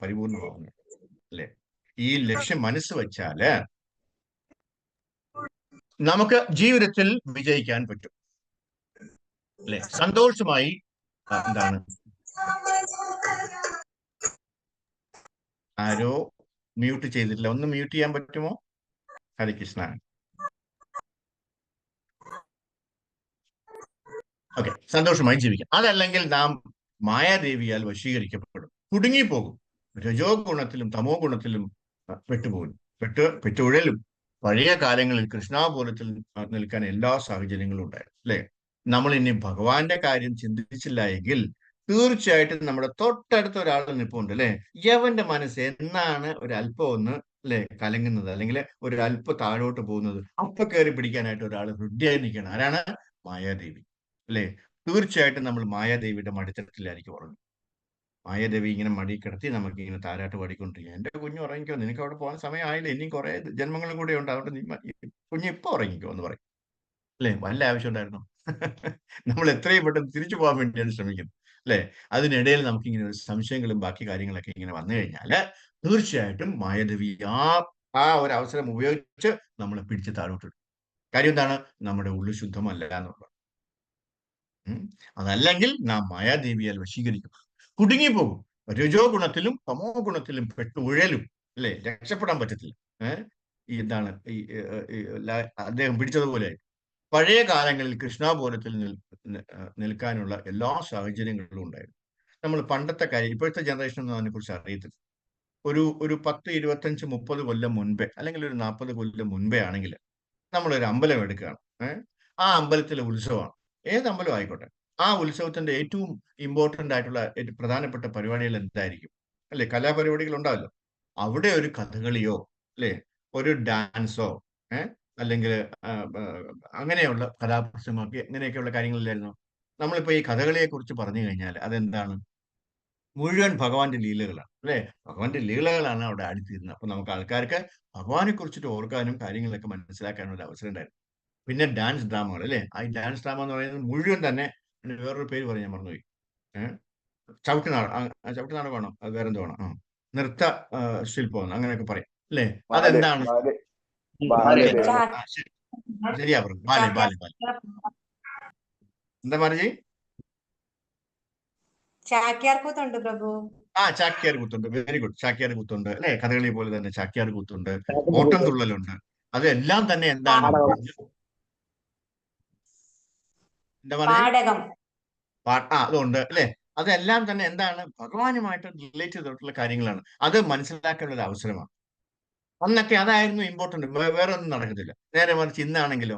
പരിപൂർണമാകും, അല്ലെ? ഈ ലക്ഷ്യം മനസ്സ് വെച്ചാല് നമുക്ക് ജീവിതത്തിൽ വിജയിക്കാൻ പറ്റും, അല്ലെ? സന്തോഷമായി ആരോ മ്യൂട്ട് ചെയ്തിട്ടില്ല, ഒന്ന് മ്യൂട്ട് ചെയ്യാൻ പറ്റുമോ? ഹരികൃഷ്ണ. ഓക്കെ, സന്തോഷമായി ജീവിക്കാം. അതല്ലെങ്കിൽ നാം മായാദേവിയാൽ വശീകരിക്കപ്പെടും, കുടുങ്ങിപ്പോകും, രജോ ഗുണത്തിലും തമോ ഗുണത്തിലും പെട്ടുപോകും, പെട്ടുഴലും. പഴയ കാലങ്ങളിൽ കൃഷ്ണാപൂരത്തിൽ നിൽക്കാൻ എല്ലാ സാഹചര്യങ്ങളും ഉണ്ടായിരുന്നു, അല്ലെ? നമ്മൾ ഇനി ഭഗവാന്റെ കാര്യം ചിന്തിച്ചില്ല എങ്കിൽ തീർച്ചയായിട്ടും നമ്മുടെ തൊട്ടടുത്ത ഒരാൾ നിൽപ്പുണ്ട്, അല്ലെ? യവന്റെ മനസ്സ് എന്നാണ് ഒരല്പം ഒന്ന്, അല്ലെ, കലങ്ങുന്നത്, അല്ലെങ്കിൽ ഒരു അല്പം താഴോട്ട് പോകുന്നത്, അപ്പൊ കയറി പിടിക്കാനായിട്ട് ഒരാൾ റെഡിയായി നിൽക്കണം. ആരാണ്? മായാദേവി, അല്ലെ? തീർച്ചയായിട്ടും നമ്മൾ മായാദേവിയുടെ മടിത്തട്ടിലായിരിക്കും ഉറങ്ങും. മായാദേവി ഇങ്ങനെ മടി കിടത്തി നമുക്ക് ഇങ്ങനെ താരാട്ട് പാടിക്കൊണ്ടിരിക്കുക, എന്റെ കുഞ്ഞു ഉറങ്ങിക്കോ, നിനക്ക് അവിടെ പോകാൻ സമയമായില്ല, ഇനിയും കുറെ ജന്മങ്ങളും കൂടെ ഉണ്ട്, അതുകൊണ്ട് കുഞ്ഞു ഇപ്പൊ ഉറങ്ങിക്കോ എന്ന് പറയും, അല്ലെ? വല്ല ആവശ്യം ഉണ്ടായിരുന്നു? നമ്മൾ എത്രയും പെട്ടെന്ന് തിരിച്ചു പോകാൻ വേണ്ടിയാണ് ശ്രമിക്കുന്നത്, അല്ലെ? അതിനിടയിൽ നമുക്ക് ഇങ്ങനെ ഒരു സംശയങ്ങളും ബാക്കി കാര്യങ്ങളൊക്കെ ഇങ്ങനെ വന്നു കഴിഞ്ഞാല് തീർച്ചയായിട്ടും മായാദേവി ആ ഒരു അവസരം ഉപയോഗിച്ച് നമ്മളെ പിടിച്ച് താഴോട്ടിടും. കാര്യം എന്താണ്? നമ്മുടെ ഉള്ളിൽ ശുദ്ധമല്ല എന്നുള്ളത്. അതല്ലെങ്കിൽ നാം മായാദേവിയാൽ വശീകരിക്കും, കുടുങ്ങിപ്പോകും, രജോ ഗുണത്തിലും തമോ ഗുണത്തിലും പെട്ടുഴലും, അല്ലെ? രക്ഷപ്പെടാൻ പറ്റത്തില്ല. ഈ അദ്ദേഹം പിടിച്ചതുപോലെ പഴയ കാലങ്ങളിൽ കൃഷ്ണാപൂരത്തിൽ നിൽക്കാനുള്ള എല്ലാ സാഹചര്യങ്ങളും ഉണ്ടായിരുന്നു. നമ്മൾ പണ്ടത്തെ കാര്യം ഇപ്പോഴത്തെ ജനറേഷനൊന്നും അതിനെക്കുറിച്ച് അറിയത്തില്ല. ഒരു 10, 25, 30 കൊല്ലം മുൻപേ, അല്ലെങ്കിൽ ഒരു 40 കൊല്ലം മുൻപേ ആണെങ്കിൽ നമ്മളൊരു അമ്പലം എടുക്കുകയാണ്. ആ അമ്പലത്തിലെ ഉത്സവമാണ്, ഏത് അമ്പലം ആയിക്കോട്ടെ, ആ ഉത്സവത്തിന്റെ ഏറ്റവും ഇമ്പോർട്ടന്റ് ആയിട്ടുള്ള ഏറ്റവും പ്രധാനപ്പെട്ട പരിപാടികൾ എന്തായിരിക്കും, അല്ലെ? കലാപരിപാടികൾ ഉണ്ടാവല്ലോ. അവിടെ ഒരു കഥകളിയോ, അല്ലെ, ഒരു ഡാൻസോ, അല്ലെങ്കിൽ അങ്ങനെയുള്ള കഥാപ്രസംഗമൊക്കെ ഇങ്ങനെയൊക്കെയുള്ള കാര്യങ്ങളിലായിരുന്നു. നമ്മളിപ്പോ ഈ കഥകളിയെ കുറിച്ച് പറഞ്ഞു കഴിഞ്ഞാൽ അതെന്താണ്? മുഴുവൻ ഭഗവാന്റെ ലീലകളാണ്, അല്ലെ? ഭഗവാന്റെ ലീലകളാണ് അവിടെ ആടിത്തീരുന്നത്. അപ്പൊ നമുക്ക് ആൾക്കാർക്ക് ഭഗവാനെ കുറിച്ചിട്ട് ഓർക്കാനും കാര്യങ്ങളൊക്കെ മനസ്സിലാക്കാനും ഒരു അവസരം ഉണ്ടായിരുന്നു. പിന്നെ ഡാൻസ് ഡ്രാമകൾ, അല്ലെ? ആ ഡാൻസ് ഡ്രാമ എന്ന് പറയുന്നത് മുഴുവൻ തന്നെ, വേറൊരു പേര് പറഞ്ഞ് ഞാൻ മറന്നുപോയി. ചവിട്ട് നാടകമാണോ, അത് വേറെന്തോ ആണോ? നൃത്ത ശില്പം അങ്ങനെയൊക്കെ പറയും, അല്ലെ? അതെന്താണ്? ശരിയാ പറഞ്ഞു. ബാലെ ചാക്യാർ ബാലെ ബാലെ എന്താ പറഞ്ഞു? ചാക്യാർ കൂത്തുണ്ട് പ്രഭു. ചാക്യാർ കൂത്തുണ്ട്. Very good. ചാക്യാർ കൂത്തുണ്ട് അല്ലെ? കഥകളി പോലെ തന്നെ ചാക്യാർ കൂത്തുണ്ട്. ഓട്ടം തുള്ളലുണ്ട്. അതെല്ലാം തന്നെ എന്താണ്? പാടകം. എന്താ പറഞ്ഞു? പാടകം. അതുണ്ട് അല്ലെ? അതെല്ലാം തന്നെ എന്താണ്? ഭഗവാനുമായിട്ട് റിലേറ്റ് ചെയ്തിട്ടുള്ള കാര്യങ്ങളാണ്. അത് മനസ്സിലാക്കേണ്ട ഒരു അവസരമാണ്. അന്നൊക്കെ അതായിരുന്നു ഇമ്പോർട്ടന്റ്. വേറെ ഒന്നും നടക്കത്തില്ല. നേരെ മറിച്ച് ഇന്നാണെങ്കിലോ,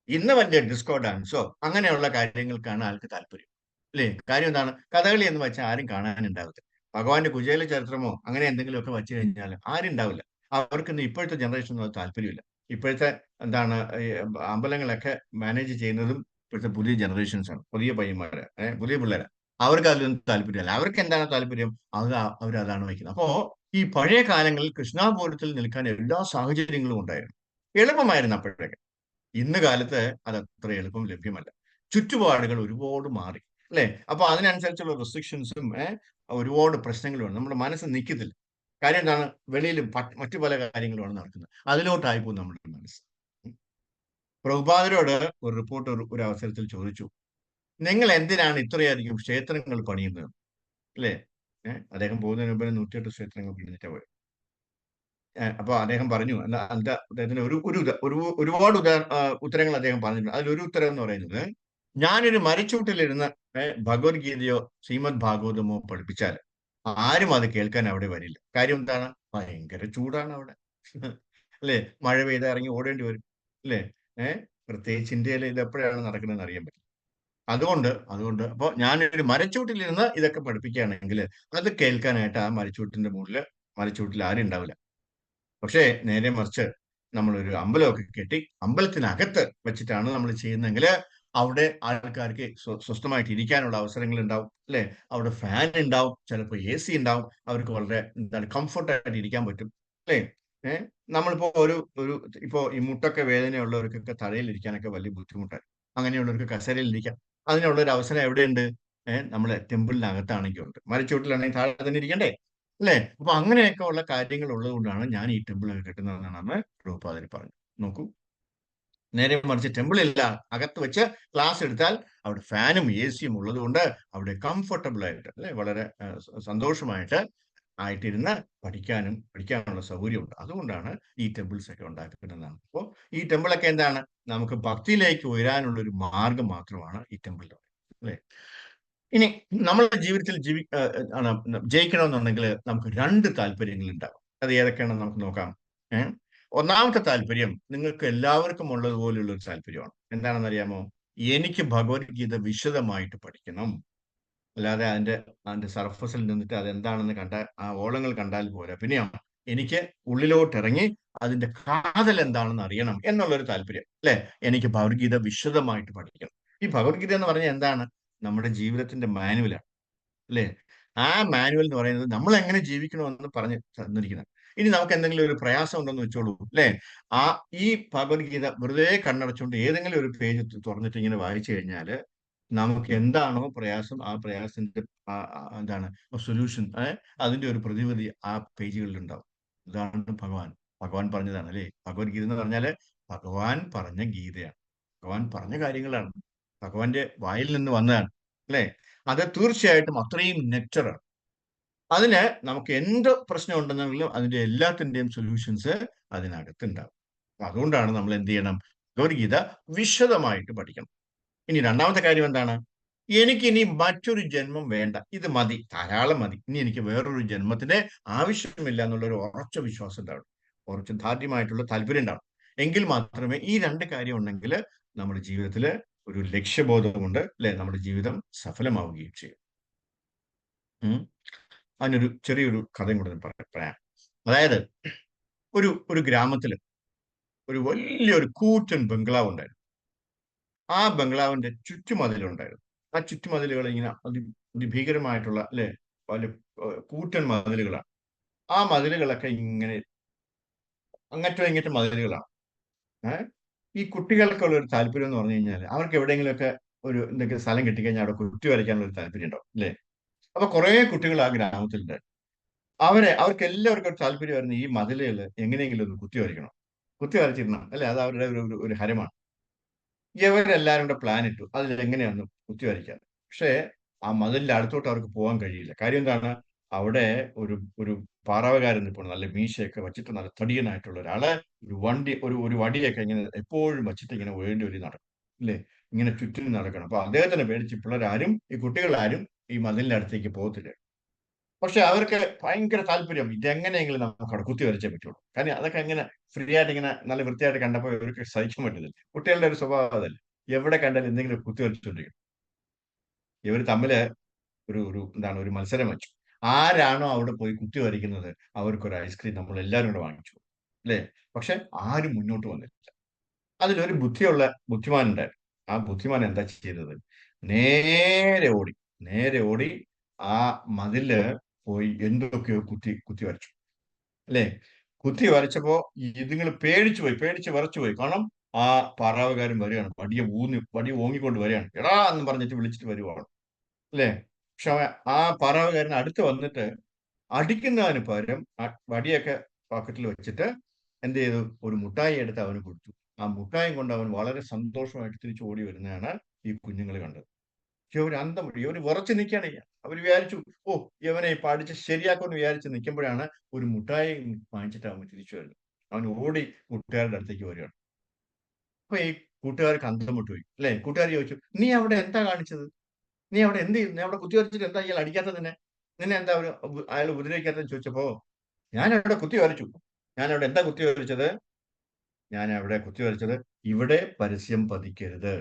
ഇന്ന് വലിയ ഡിസ്കോ ഡാൻസോ അങ്ങനെയുള്ള കാര്യങ്ങൾക്കാണ് ആൾക്ക് താല്പര്യം. അല്ലേ? കാര്യം എന്താണ്? കഥകളി എന്ന് വെച്ചാൽ ആരും കാണാനുണ്ടാവില്ല. ഭഗവാന്റെ കുചേല ചരിത്രമോ അങ്ങനെ എന്തെങ്കിലുമൊക്കെ വെച്ച് കഴിഞ്ഞാൽ ആരും ഉണ്ടാവില്ല. അവർക്കൊന്നും ഇപ്പോഴത്തെ ജനറേഷനൊന്നും അത് താല്പര്യമില്ല. ഇപ്പോഴത്തെ എന്താണ് ഈ അമ്പലങ്ങളൊക്കെ മാനേജ് ചെയ്യുന്നതും ഇപ്പോഴത്തെ പുതിയ ജനറേഷൻസ് ആണ്. പുതിയ പയ്യന്മാര്, പുതിയ പിള്ളേര്. അവർക്ക് അതിലൊന്നും താല്പര്യമല്ല. അവർക്ക് എന്താണ് താല്പര്യം? അത് അവരതാണ് വയ്ക്കുന്നത്. അപ്പോ ഈ പഴയ കാലങ്ങളിൽ കൃഷ്ണാപുരത്തിൽ നിൽക്കാൻ എല്ലാ സാഹചര്യങ്ങളും ഉണ്ടായിരുന്നു. എളുപ്പമായിരുന്നു അപ്പോഴൊക്കെ. ഇന്ന് കാലത്ത് അത് അത്ര എളുപ്പം ലഭ്യമല്ല. ചുറ്റുപാടുകൾ ഒരുപാട് മാറി അല്ലെ? അപ്പൊ അതിനനുസരിച്ചുള്ള റെസ്ട്രിക്ഷൻസും ഒരുപാട് പ്രശ്നങ്ങളുമാണ്. നമ്മുടെ മനസ്സ് നിൽക്കത്തില്ല. കാര്യം എന്താണ്? വെളിയിലും മറ്റു പല കാര്യങ്ങളുമാണ് നടക്കുന്നത്. അതിലോട്ടായിപ്പോ നമ്മുടെ മനസ്സ്. പ്രഭുപാദരോട് ഒരു റിപ്പോർട്ട് ഒരു അവസരത്തിൽ ചോദിച്ചു, നിങ്ങൾ എന്തിനാണ് ഇത്രയധികം ക്ഷേത്രങ്ങൾ പണിയുന്നത്? അല്ലേ? അദ്ദേഹം പോകുന്നതിന് മുമ്പ് 108 ക്ഷേത്രങ്ങൾ പണിഞ്ഞിട്ടാ പോയത്. അപ്പൊ അദ്ദേഹം പറഞ്ഞു, എന്താ അദ്ദേഹത്തിന് ഒരുപാട് ഉത്തരങ്ങൾ അദ്ദേഹം പറഞ്ഞിട്ടുണ്ട്. അതിലൊരു ഉത്തരം എന്ന് പറയുന്നത്, ഞാനൊരു മരച്ചൂട്ടിലിരുന്ന് ഭഗവത്ഗീതയോ ശ്രീമദ് ഭാഗവതമോ പഠിപ്പിച്ചാൽ ആരും അത് കേൾക്കാൻ അവിടെ വരില്ല. കാര്യം എന്താണ്? ഭയങ്കര ചൂടാണ് അവിടെ. അല്ലേ? മഴ പെയ്താൽ ഇറങ്ങി ഓടേണ്ടി വരും. അല്ലേ? പ്രത്യേകിച്ച് ഇന്ത്യയിൽ ഇത് എപ്പോഴാണ് നടക്കുന്നതെന്ന് അറിയാൻ പറ്റും. അതുകൊണ്ട് അപ്പൊ ഞാനൊരു മരച്ചൂട്ടിലിരുന്ന് ഇതൊക്കെ പഠിപ്പിക്കുകയാണെങ്കിൽ അത് കേൾക്കാനായിട്ട് ആ മരച്ചൂട്ടിൽ ആരും ഉണ്ടാവില്ല. പക്ഷേ നേരെ മറിച്ച് നമ്മളൊരു അമ്പലമൊക്കെ കെട്ടി അമ്പലത്തിനകത്ത് വെച്ചിട്ടാണ് നമ്മൾ ചെയ്യുന്നതെങ്കിൽ അവിടെ ആൾക്കാർക്ക് സ്വസ്ഥമായിട്ട് ഇരിക്കാനുള്ള അവസരങ്ങൾ ഉണ്ടാവും അല്ലെ? അവിടെ ഫാൻ ഉണ്ടാവും, ചിലപ്പോൾ AC ഉണ്ടാവും. അവർക്ക് വളരെ എന്താണ് കംഫർട്ടായിട്ട് ഇരിക്കാൻ പറ്റും അല്ലേ? ഏഹ് നമ്മളിപ്പോ ഒരു ഒരു ഇപ്പോ ഈ മുട്ടൊക്കെ വേദനയുള്ളവർക്കൊക്കെ തലയിൽ ഇരിക്കാനൊക്കെ വലിയ ബുദ്ധിമുട്ടാണ്. അങ്ങനെയുള്ളവർക്ക് കസേരയിൽ ഇരിക്കാം. അതിനുള്ള ഒരു അവസരം എവിടെയുണ്ട്? നമ്മളെ ടെമ്പിളിനകത്താണെങ്കിൽ ഉണ്ട്. മരച്ചുവട്ടിലാണെങ്കിൽ താഴെ തന്നെ ഇരിക്കണ്ടേ? അല്ലേ? അപ്പൊ അങ്ങനെയൊക്കെ ഉള്ള കാര്യങ്ങൾ ഉള്ളത് കൊണ്ടാണ് ഞാൻ ഈ ടെമ്പിൾ ഒക്കെ കെട്ടുന്നതെന്നാണ് പ്രഭുപാദർ പറഞ്ഞത്. നോക്കൂ, നേരെ മറിച്ച് ടെമ്പിളില്ല, അകത്ത് വെച്ച് ക്ലാസ് എടുത്താൽ അവിടെ ഫാനും AC ഉള്ളത് കൊണ്ട് അവിടെ കംഫർട്ടബിൾ ആയിട്ട് അല്ലെ, വളരെ സന്തോഷമായിട്ട് ആയിട്ടിരുന്ന് പഠിക്കാനുള്ള സൗകര്യമുണ്ട്. അതുകൊണ്ടാണ് ഈ ടെമ്പിൾസ് ഒക്കെ ഉണ്ടാക്കുന്നതാണ്. അപ്പോൾ ഈ ടെമ്പിളൊക്കെ എന്താണ്? നമുക്ക് ഭക്തിയിലേക്ക് ഉയരാനുള്ള ഒരു മാർഗം മാത്രമാണ് ഈ ടെമ്പിൾ അല്ലെ? ഇനി നമ്മുടെ ജീവിതത്തിൽ ജയിക്കണമെന്നുണ്ടെങ്കിൽ നമുക്ക് രണ്ട് താല്പര്യങ്ങൾ ഉണ്ടാവും. അത് ഏതൊക്കെയാണെന്ന് നമുക്ക് നോക്കാം. ഒന്നാമത്തെ താല്പര്യം നിങ്ങൾക്ക് എല്ലാവർക്കും ഉള്ളതുപോലുള്ള ഒരു താല്പര്യമാണ്. എന്താണെന്ന് അറിയാമോ? എനിക്ക് ഭഗവത്ഗീത വിശദമായിട്ട് പഠിക്കണം. അല്ലാതെ അതിന്റെ സർഫസിൽ നിന്നിട്ട് അതെന്താണെന്ന് ആ ഓളങ്ങൾ കണ്ടാൽ പോരാ. പിന്നെയോ എനിക്ക് ഉള്ളിലോട്ട് ഇറങ്ങി അതിന്റെ കാതൽ എന്താണെന്ന് അറിയണം എന്നുള്ളൊരു താല്പര്യം അല്ലെ? എനിക്ക് ഭഗവത്ഗീത വിശദമായിട്ട് പഠിക്കണം. ഈ ഭഗവത്ഗീത എന്ന് പറഞ്ഞാൽ എന്താണ്? നമ്മുടെ ജീവിതത്തിന്റെ മാനുവലാണ് അല്ലേ? ആ മാനുവൽ എന്ന് പറയുന്നത് നമ്മൾ എങ്ങനെ ജീവിക്കണമെന്ന് പറഞ്ഞ് തന്നിരിക്കുന്നത്. ഇനി നമുക്ക് എന്തെങ്കിലും ഒരു പ്രയാസം ഉണ്ടെന്ന് വെച്ചോളൂ അല്ലേ? ആ ഈ ഭഗവത്ഗീത വെറുതെ കണ്ണടച്ചുകൊണ്ട് ഏതെങ്കിലും ഒരു പേജ് തുറന്നിട്ട് ഇങ്ങനെ വായിച്ചു കഴിഞ്ഞാല് നമുക്ക് എന്താണോ പ്രയാസം, ആ പ്രയാസത്തിന്റെ എന്താണ് സൊല്യൂഷൻ, അതിന്റെ ഒരു പ്രതിവിധി ആ പേജുകളിൽ ഉണ്ടാവും. ഇതാണ് ഭഗവാൻ പറഞ്ഞതാണ് അല്ലേ? ഭഗവത്ഗീത എന്ന് പറഞ്ഞാല് ഭഗവാൻ പറഞ്ഞ ഗീതയാണ്. ഭഗവാൻ പറഞ്ഞ കാര്യങ്ങളാണ്. ഭഗവാന്റെ വായിൽ നിന്ന് വന്നതാണ് അല്ലേ? അത് തീർച്ചയായിട്ടും അത്രയും നെക്ചറാണ്. അതിന് നമുക്ക് എന്ത് പ്രശ്നം ഉണ്ടെന്നെങ്കിലും അതിന്റെ എല്ലാത്തിന്റെയും സൊല്യൂഷൻസ് അതിനകത്തുണ്ടാവും. അപ്പൊ അതുകൊണ്ടാണ് നമ്മൾ എന്ത് ചെയ്യണം? ഭഗവത്ഗീത വിശദമായിട്ട് പഠിക്കണം. ഇനി രണ്ടാമത്തെ കാര്യം എന്താണ്? എനിക്കിനി മറ്റൊരു ജന്മം വേണ്ട, ഇത് മതി, ധാരാളം മതി, ഇനി എനിക്ക് വേറൊരു ജന്മത്തിന്റെ ആവശ്യമില്ല എന്നുള്ളൊരു ഉറച്ച വിശ്വാസം ഉണ്ടാവും. ഉറച്ച ധാർഢ്യമായിട്ടുള്ള താല്പര്യം ഉണ്ടാവും. എങ്കിൽ മാത്രമേ ഈ രണ്ട് കാര്യം ഉണ്ടെങ്കിൽ നമ്മുടെ ജീവിതത്തിൽ ഒരു ലക്ഷ്യബോധമുണ്ട് അല്ലെ? നമ്മുടെ ജീവിതം സഫലമാവുകയും ചെയ്യും. അതിനൊരു ചെറിയൊരു കഥയും കൂടെ പറയാം. അതായത് ഒരു ഗ്രാമത്തിൽ ഒരു വലിയൊരു കൂറ്റൻ ബംഗ്ലാവ് ഉണ്ടായിരുന്നു. ആ ബംഗ്ലാവിന്റെ ചുറ്റുമതിലുണ്ടായിരുന്നു. ആ ചുറ്റുമതിലുകൾ ഇങ്ങനെ അതിഭീകരമായിട്ടുള്ള അല്ലെ, പല കൂറ്റൻ മതിലുകളാണ്. ആ മതിലുകളൊക്കെ ഇങ്ങനെ അങ്ങറ്റം ഇങ്ങറ്റം മതിലുകളാണ്. ഈ കുട്ടികൾക്കുള്ള ഒരു താല്പര്യം എന്ന് പറഞ്ഞു കഴിഞ്ഞാൽ അവർക്ക് എവിടെയെങ്കിലുമൊക്കെ ഒരു എന്തൊക്കെ സ്ഥലം കിട്ടിക്കഴിഞ്ഞാൽ അവിടെ കുട്ടി വരയ്ക്കാനുള്ള ഒരു താല്പര്യം ഉണ്ടാവും അല്ലേ? അപ്പൊ കുറെ കുട്ടികൾ ആ ഗ്രാമത്തിലുണ്ട്. അവർക്ക് എല്ലാവർക്കും ഒരു താല്പര്യമായിരുന്നു ഈ മതിലുകൾ എങ്ങനെയെങ്കിലും ഒന്ന് കുത്തി വരയ്ക്കണം. കുത്തി വരച്ചിടണം അല്ലെ, അത് അവരുടെ ഒരു ഹരമാണ്. ഇവരെല്ലാവരും കൂടെ പ്ലാൻ ഇട്ടു അതിലെങ്ങനെയാണ് കുത്തി വരയ്ക്കാൻ. പക്ഷേ ആ മതിലിന്റെ അടുത്തോട്ട് അവർക്ക് പോകാൻ കഴിയില്ല. കാര്യം എന്താണ്, അവിടെ ഒരു ഒരു പാറാവുകാരൻ നിൽപ്പുണ്ട്, നല്ല മീശയൊക്കെ വെച്ചിട്ട് നല്ല തടിയനായിട്ടുള്ള ഒരാള്, ഒരു വടിയൊക്കെ ഇങ്ങനെ എപ്പോഴും വെച്ചിട്ട് ഇങ്ങനെ വേണ്ടി ഒരു നടക്കും അല്ലേ, ഇങ്ങനെ ചുറ്റും നടക്കണം. അപ്പൊ അദ്ദേഹത്തിനെ പേടിച്ച് പിള്ളേരാരും ഈ കുട്ടികളാരും ഈ മതിലിന്റെ അടുത്തേക്ക് പോകത്തില്ല. പക്ഷെ അവർക്ക് ഭയങ്കര താല്പര്യം, ഇതെങ്ങനെയെങ്കിലും നമുക്ക് അവിടെ കുത്തി വരച്ചേ പറ്റുള്ളൂ. കാരണം അതൊക്കെ ഇങ്ങനെ ഫ്രീ ആയിട്ട് ഇങ്ങനെ നല്ല വൃത്തിയായിട്ട് കണ്ടപ്പോൾ ഇവർക്ക് സഹിക്കാൻ പറ്റുന്നില്ല. കുട്ടികളുടെ ഒരു സ്വഭാവം അതല്ല, എവിടെ കണ്ടാലും എന്തെങ്കിലും കുത്തി വരച്ചുകൊണ്ടിരിക്കും. ഇവർ തമ്മില് ഒരു മത്സരം വെച്ചു. ആരാണോ അവിടെ പോയി കുത്തി വരയ്ക്കുന്നത് അവർക്കൊരു ഐസ്ക്രീം നമ്മൾ എല്ലാവരും കൂടെ വാങ്ങിച്ചു, അല്ലേ? പക്ഷെ ആരും മുന്നോട്ട് വന്നില്ല. അതിലൊരു ബുദ്ധിമാൻ ഉണ്ടായിരുന്നു. ആ ബുദ്ധിമാൻ എന്താ ചെയ്തത്, നേരെ ഓടി നേരെ ഓടി ആ മതില് പോയി എന്തൊക്കെയോ കുത്തി കുത്തി വരച്ചു, അല്ലേ? കുത്തി വരച്ചപ്പോ ഇതുങ്ങൾ പേടിച്ചു വിറച്ചു പോയി. കാരണം ആ പാറാവുകാരൻ വരികയാണ്, വടി ഓങ്ങിക്കൊണ്ട് വരികയാണ്, എടാ എന്ന് പറഞ്ഞിട്ട് വിളിച്ചിട്ട് വരുവാണ്, അല്ലേ? പക്ഷെ ആ പാറാവുകാരൻ അടുത്ത് വന്നിട്ട് അടിക്കുന്നതിന് പകരം ആ വടിയൊക്കെ പോക്കറ്റിൽ വെച്ചിട്ട് എന്ത് ചെയ്തു, ഒരു മുട്ടായി എടുത്ത് അവന് കൊടുത്തു. ആ മുട്ടായും കൊണ്ട് അവൻ വളരെ സന്തോഷമായിട്ട് തിരിച്ചു ഓടി വരുന്നതാണ് ഈ കുഞ്ഞുങ്ങൾ കണ്ടത്. പക്ഷെ ഒരു അന്തം വിട്ടു, ഇവർ വിറച്ച് നിൽക്കുകയാണ്. അവർ വിചാരിച്ചു, ഓ ഇവനെ ഇപ്പൊ അടിച്ച് ശരിയാക്കുമെന്ന് വിചാരിച്ച് നിൽക്കുമ്പോഴാണ് ഒരു മുട്ടായി വാങ്ങിച്ചിട്ട് അവൻ തിരിച്ചു വരുന്നത്. അവൻ ഓടി കൂട്ടുകാരുടെ അടുത്തേക്ക് വരികയാണ്. അപ്പൊ ഈ കൂട്ടുകാർക്ക് അന്തം വിട്ടുപോയി, അല്ലെ? കൂട്ടുകാർ ചോദിച്ചു, നീ അവിടെ എന്താ കാണിച്ചത്, നീ അവിടെ എന്ത് ചെയ്തു, നീ അവിടെ കുത്തി വരച്ചിട്ട് എന്താ ഇയാൾ അടിക്കാത്തത്, നിന്നെ എന്താ അയാൾ ഉപദ്രവിക്കാത്തെന്ന് ചോദിച്ചപ്പോ, ഞാൻ അവിടെ കുത്തി വരച്ചു. ഞാൻ അവിടെ എന്താ കുത്തി വരച്ചത്, ഞാൻ അവിടെ കുത്തി വരച്ചത് ഇവിടെ പരസ്യം പതിക്കരുത്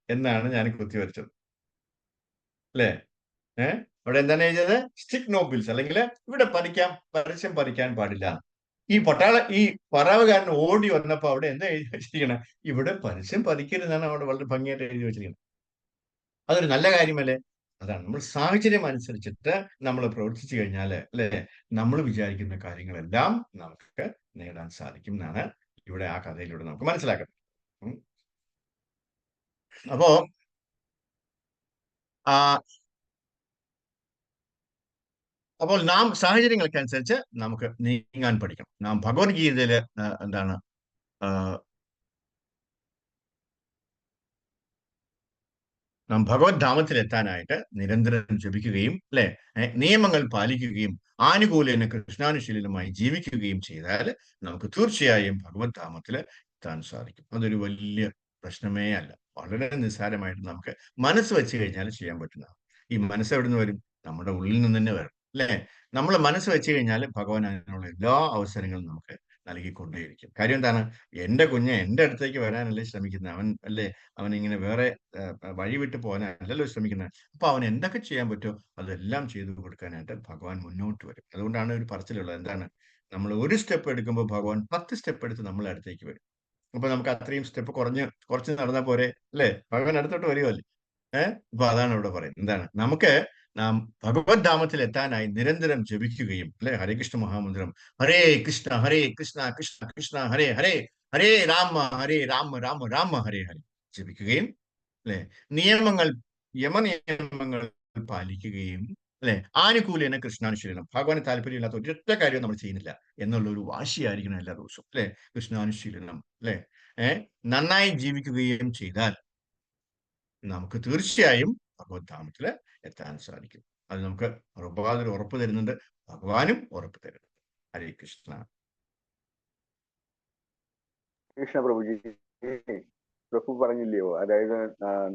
എന്നാണ് ഞാൻ കുത്തി വരച്ചത്, അല്ലേ? അവിടെ എന്താണ് എഴുതിയത്, സ്റ്റിക് നോ ബിൽസ്, അല്ലെങ്കിൽ ഇവിടെ പരസ്യം പതിക്കാൻ പാടില്ല. ഈ പറവുകാരൻ ഓടി വന്നപ്പോ അവിടെ എന്താ എഴുതി വെച്ചിരിക്കണേ, ഇവിടെ പരസ്യം പതിക്കരുതെന്നാണ് അവിടെ വളരെ ഭംഗിയായിട്ട് എഴുതി വെച്ചിരിക്കുന്നത്. അതൊരു നല്ല കാര്യമല്ലേ? അതാണ്, നമ്മൾ സാഹചര്യം അനുസരിച്ചിട്ട് നമ്മൾ പ്രവർത്തിച്ചു കഴിഞ്ഞാൽ, അല്ലെ, നമ്മൾ വിചാരിക്കുന്ന കാര്യങ്ങളെല്ലാം നമുക്ക് നേടാൻ സാധിക്കും എന്നാണ് ഇവിടെ ആ കഥയിലൂടെ നമുക്ക് മനസ്സിലാക്കുന്നത്. അപ്പോ അപ്പോൾ നാം സാഹചര്യങ്ങൾക്കനുസരിച്ച് നമുക്ക് നീങ്ങാൻ പഠിക്കണം. നാം ഭഗവത്ഗീതയില് എന്താണ് നാം ഭഗവത് ധാമത്തിലെത്താനായിട്ട് നിരന്തരം ജപിക്കുകയും, അല്ലെ, നിയമങ്ങൾ പാലിക്കുകയും ആനുകൂല്യന് കൃഷ്ണാനുശീലനുമായി ജീവിക്കുകയും ചെയ്താൽ നമുക്ക് തീർച്ചയായും ഭഗവത് ധാമത്തിൽ എത്താൻ സാധിക്കും. അതൊരു വലിയ പ്രശ്നമേ അല്ല, വളരെ നിസ്സാരമായിട്ട് നമുക്ക് മനസ്സ് വെച്ച് കഴിഞ്ഞാൽ ചെയ്യാൻ പറ്റുന്നതാണ്. ഈ മനസ്സ് എവിടെ നിന്ന് വരും, നമ്മുടെ ഉള്ളിൽ നിന്ന് തന്നെ വരും, അല്ലെ? നമ്മൾ മനസ്സ് വെച്ച് കഴിഞ്ഞാൽ ഭഗവാൻ അതിനുള്ള എല്ലാ അവസരങ്ങളും നമുക്ക് നൽകിക്കൊണ്ടേയിരിക്കും. കാര്യം എന്താണ്, എന്റെ കുഞ്ഞ് എന്റെ അടുത്തേക്ക് വരാനല്ലേ ശ്രമിക്കുന്നത്, അവൻ ഇങ്ങനെ വേറെ വഴി വിട്ട് പോകാനല്ലല്ലോ ശ്രമിക്കുന്നത്. അപ്പൊ അവൻ എന്തൊക്കെ ചെയ്യാൻ പറ്റുമോ അതെല്ലാം ചെയ്തു കൊടുക്കാനായിട്ട് ഭഗവാൻ മുന്നോട്ട് വരും. അതുകൊണ്ടാണ് ഒരു പറച്ചിലുള്ളത്, എന്താണ്, നമ്മൾ ഒരു സ്റ്റെപ്പ് എടുക്കുമ്പോൾ ഭഗവാൻ 10 സ്റ്റെപ്പ് എടുത്ത് നമ്മളെ അടുത്തേക്ക് വരും. അപ്പൊ നമുക്ക് അത്രയും സ്റ്റെപ്പ് കുറച്ച് നടന്നാൽ പോരെ, അല്ലേ? ഭഗവാൻ അടുത്തോട്ട് വരുമല്ലേ. അപ്പൊ അതാണ് ഇവിടെ പറയുന്നത്, എന്താണ്, നാം ഭഗവത് ധാമത്തിൽ എത്താനായി നിരന്തരം ജപിക്കുകയും, അല്ലെ, ഹരേകൃഷ്ണ മഹാമന്ത്രം, ഹരേ കൃഷ്ണ കൃഷ്ണ കൃഷ്ണ ഹരേ ഹരേ, ഹരേ രാമ രാമ രാമ ഹരേ ഹരേ ജപിക്കുകയും, അല്ലെ, യമനിയമങ്ങൾ പാലിക്കുകയും, അല്ലെ, ആനുകൂല്യന കൃഷ്ണാനുശീലനം, ഭഗവാന് താല്പര്യമില്ലാത്ത ഒരൊറ്റ കാര്യം നമ്മൾ ചെയ്യുന്നില്ല എന്നുള്ള ഒരു വാശിയായിരിക്കണം എല്ലാ ദിവസവും, അല്ലെ? കൃഷ്ണാനുശീലനം, അല്ലെ, നന്നായി ജീവിക്കുകയും ചെയ്താൽ നമുക്ക് തീർച്ചയായും ഭഗവത് ധാമത്തില് എത്താൻ സാധിക്കും. അത് നമുക്ക് പ്രഭുപാദർ ഉറപ്പ് തരുന്നുണ്ട്, ഭഗവാനും ഉറപ്പ് തരുന്നുണ്ട്. ഹരേ കൃഷ്ണ. കൃഷ്ണ പ്രഭുജി, പ്രഭു പറഞ്ഞില്ലയോ, അതായത്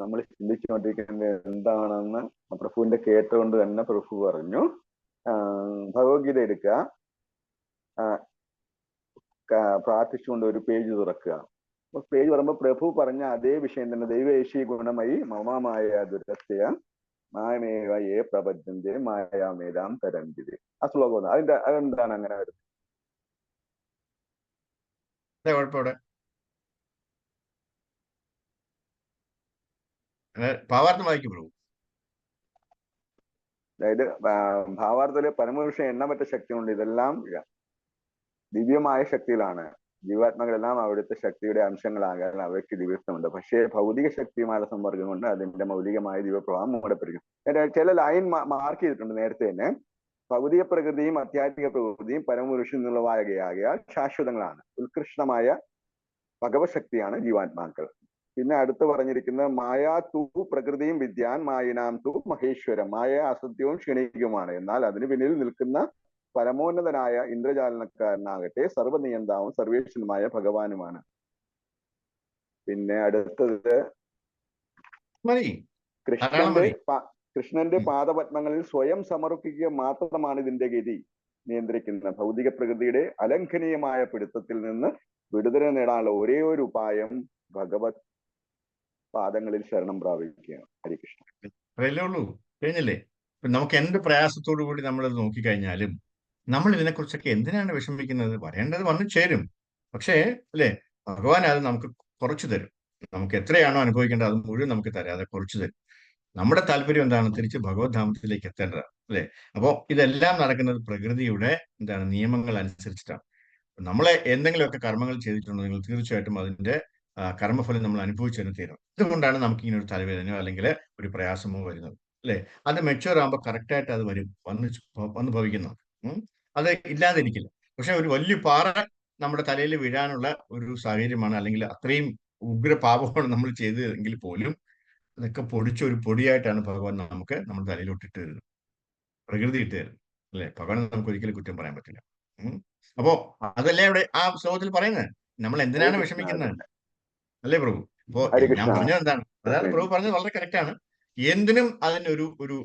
നമ്മൾ ചിന്തിച്ചുകൊണ്ടിരിക്കുന്നത് എന്താണെന്ന് പ്രഭുവിന്റെ കേട്ടുകൊണ്ട് തന്നെ പ്രഭു പറഞ്ഞു. ഭഗവത്ഗീത എടുക്കുക, പ്രാർത്ഥിച്ചുകൊണ്ട് ഒരു പേജ് തുറക്കുക. പേജ് പറയുമ്പോൾ പ്രഭു പറഞ്ഞ അതേ വിഷയം തന്നെ, ദൈവേശി ഗുണമയി മമമായ ദുരസ്യ മായമേവ ഏ പ്രപഞ്ചന്റെ മായാമേതാം തരംജിത്. ആ ശ്ലോകം അതെന്താണ് അങ്ങനെ വരുന്നത്? ഭാവാർത്ഥം വായിക്കും പ്രഭു. അതായത് ഭാവാർത്ഥത്തില് പരമപുരുഷൻ എണ്ണമറ്റ ശക്തിയുണ്ട്, ഇതെല്ലാം ദിവ്യമായ ശക്തിയിലാണ്. ജീവാത്മകളെല്ലാം അവിടുത്തെ ശക്തിയുടെ അംശങ്ങളാകാൻ അവയ്ക്ക് ദിവസമുണ്ട്. പക്ഷേ ഭൗതിക ശക്തിയുമായുള്ള സമ്പർക്കം കൊണ്ട് അതിന്റെ മൗലികമായ ദിവ്യപ്രഭാവം മൂടപ്പെടിക്കും. ചില ലൈൻ മാർക്ക് ചെയ്തിട്ടുണ്ട് നേരത്തെ തന്നെ. ഭൗതിക പ്രകൃതിയും ആധ്യാത്മിക പ്രകൃതിയും പരമപുരുഷൻ എന്നുള്ളവാകയാൽ ശാശ്വതങ്ങളാണ്. ഉത്കൃഷ്ടമായ ഭഗവത് ശക്തിയാണ് ജീവാത്മാക്കൾ. പിന്നെ അടുത്ത് പറഞ്ഞിരിക്കുന്നത് മായാ തു പ്രകൃതിയും വിദ്യാൻ മായിനാം തു മഹേശ്വരം. മായ അസത്യവും ക്ഷണികവുമാണ്, എന്നാൽ അതിന് പിന്നിൽ നിൽക്കുന്ന പരമോന്നതനായ ഇന്ദ്രജാലനക്കാരനാകട്ടെ സർവനിയന്താവും സർവേശ്വരനുമായ ഭഗവാനുമാണ്. പിന്നെ അടുത്തത് മതി, ധാരാളം കൃഷ്ണന്റെ മതി. കൃഷ്ണന്റെ പാദപത്മങ്ങളിൽ സ്വയം സമർപ്പിക്കുക മാത്രമാണ് ഇതിന്റെ ഗതി നിയന്ത്രിക്കുന്ന ഭൗതിക പ്രകൃതിയുടെ അലംഘനീയമായ പിടുത്തത്തിൽ നിന്ന് വിടുതല നേടാനുള്ള ഒരേ ഒരു ഉപായം ഭഗവത് പാദങ്ങളിൽ ശരണം പ്രാപിക്കുകയാണ്. ഹരികൃഷ്ണ. അതല്ലേ ഉള്ളൂ, കഴിഞ്ഞില്ലേ? നമുക്ക് എന്ത് പ്രയാസത്തോടു കൂടി നമ്മളത് നോക്കിക്കഴിഞ്ഞാലും നമ്മൾ ഇതിനെക്കുറിച്ചൊക്കെ എന്തിനാണ് വിഷമിക്കുന്നത്? വരേണ്ടത് വന്നു ചേരും. പക്ഷേ അല്ലേ, ഭഗവാൻ അത് നമുക്ക് കുറച്ചു തരും. നമുക്ക് എത്രയാണോ അനുഭവിക്കേണ്ടത് അത് മുഴുവൻ നമുക്ക് തരാതെ കുറച്ചു തരും. നമ്മുടെ താല്പര്യം എന്താണ്? തിരിച്ച് ഭഗവത് ധാമത്തിലേക്ക് എത്തേണ്ടതാണ്, അല്ലെ? അപ്പോൾ ഇതെല്ലാം നടക്കുന്നത് പ്രകൃതിയുടെ നിയമങ്ങൾ അനുസരിച്ചിട്ടാണ്. നമ്മളെ എന്തെങ്കിലുമൊക്കെ കർമ്മങ്ങൾ ചെയ്തിട്ടുണ്ടെങ്കിൽ തീർച്ചയായിട്ടും അതിന്റെ കർമ്മഫലം നമ്മൾ അനുഭവിച്ചു തന്നെ തീരണം. ഇതുകൊണ്ടാണ് നമുക്ക് ഇങ്ങനെ ഒരു തലവേദനയോ അല്ലെങ്കിൽ ഒരു പ്രയാസമോ വരുന്നത്, അല്ലെ? അത് മെച്ചുവർ ആകുമ്പോൾ കറക്റ്റായിട്ട് അത് വരും, വന്ന് ഭവിക്കുന്നു. അത് ഇല്ലാതിരിക്കില്ല. പക്ഷെ ഒരു വലിയ പാറ നമ്മുടെ തലയിൽ വീഴാനുള്ള ഒരു സാഹചര്യമാണ്, അല്ലെങ്കിൽ അത്രയും ഉഗ്രപാപമാണ് നമ്മൾ ചെയ്തതെങ്കിൽ പോലും അതൊക്കെ പൊടിച്ച ഒരു പൊടിയായിട്ടാണ് ഭഗവാൻ നമുക്ക് നമ്മുടെ തലയിലോട്ട് ഇട്ട് തരുന്നത്, പ്രകൃതി ഇട്ട് തരുന്നത്, അല്ലെ? ഭഗവാൻ നമുക്ക് ഒരിക്കലും കുറ്റം പറയാൻ പറ്റില്ല. അപ്പോ അതല്ലേ ഇവിടെ ആ ശ്ലോകത്തിൽ പറയുന്നത്, നമ്മൾ എന്തിനാണ് വിഷമിക്കുന്നത്, അല്ലേ പ്രഭു? അപ്പോ ഞാൻ പറഞ്ഞത് എന്താണ്, അതാണ് പ്രഭു പറഞ്ഞത് വളരെ കറക്റ്റാണ്. എന്തിനും അതിനൊരു ഒരു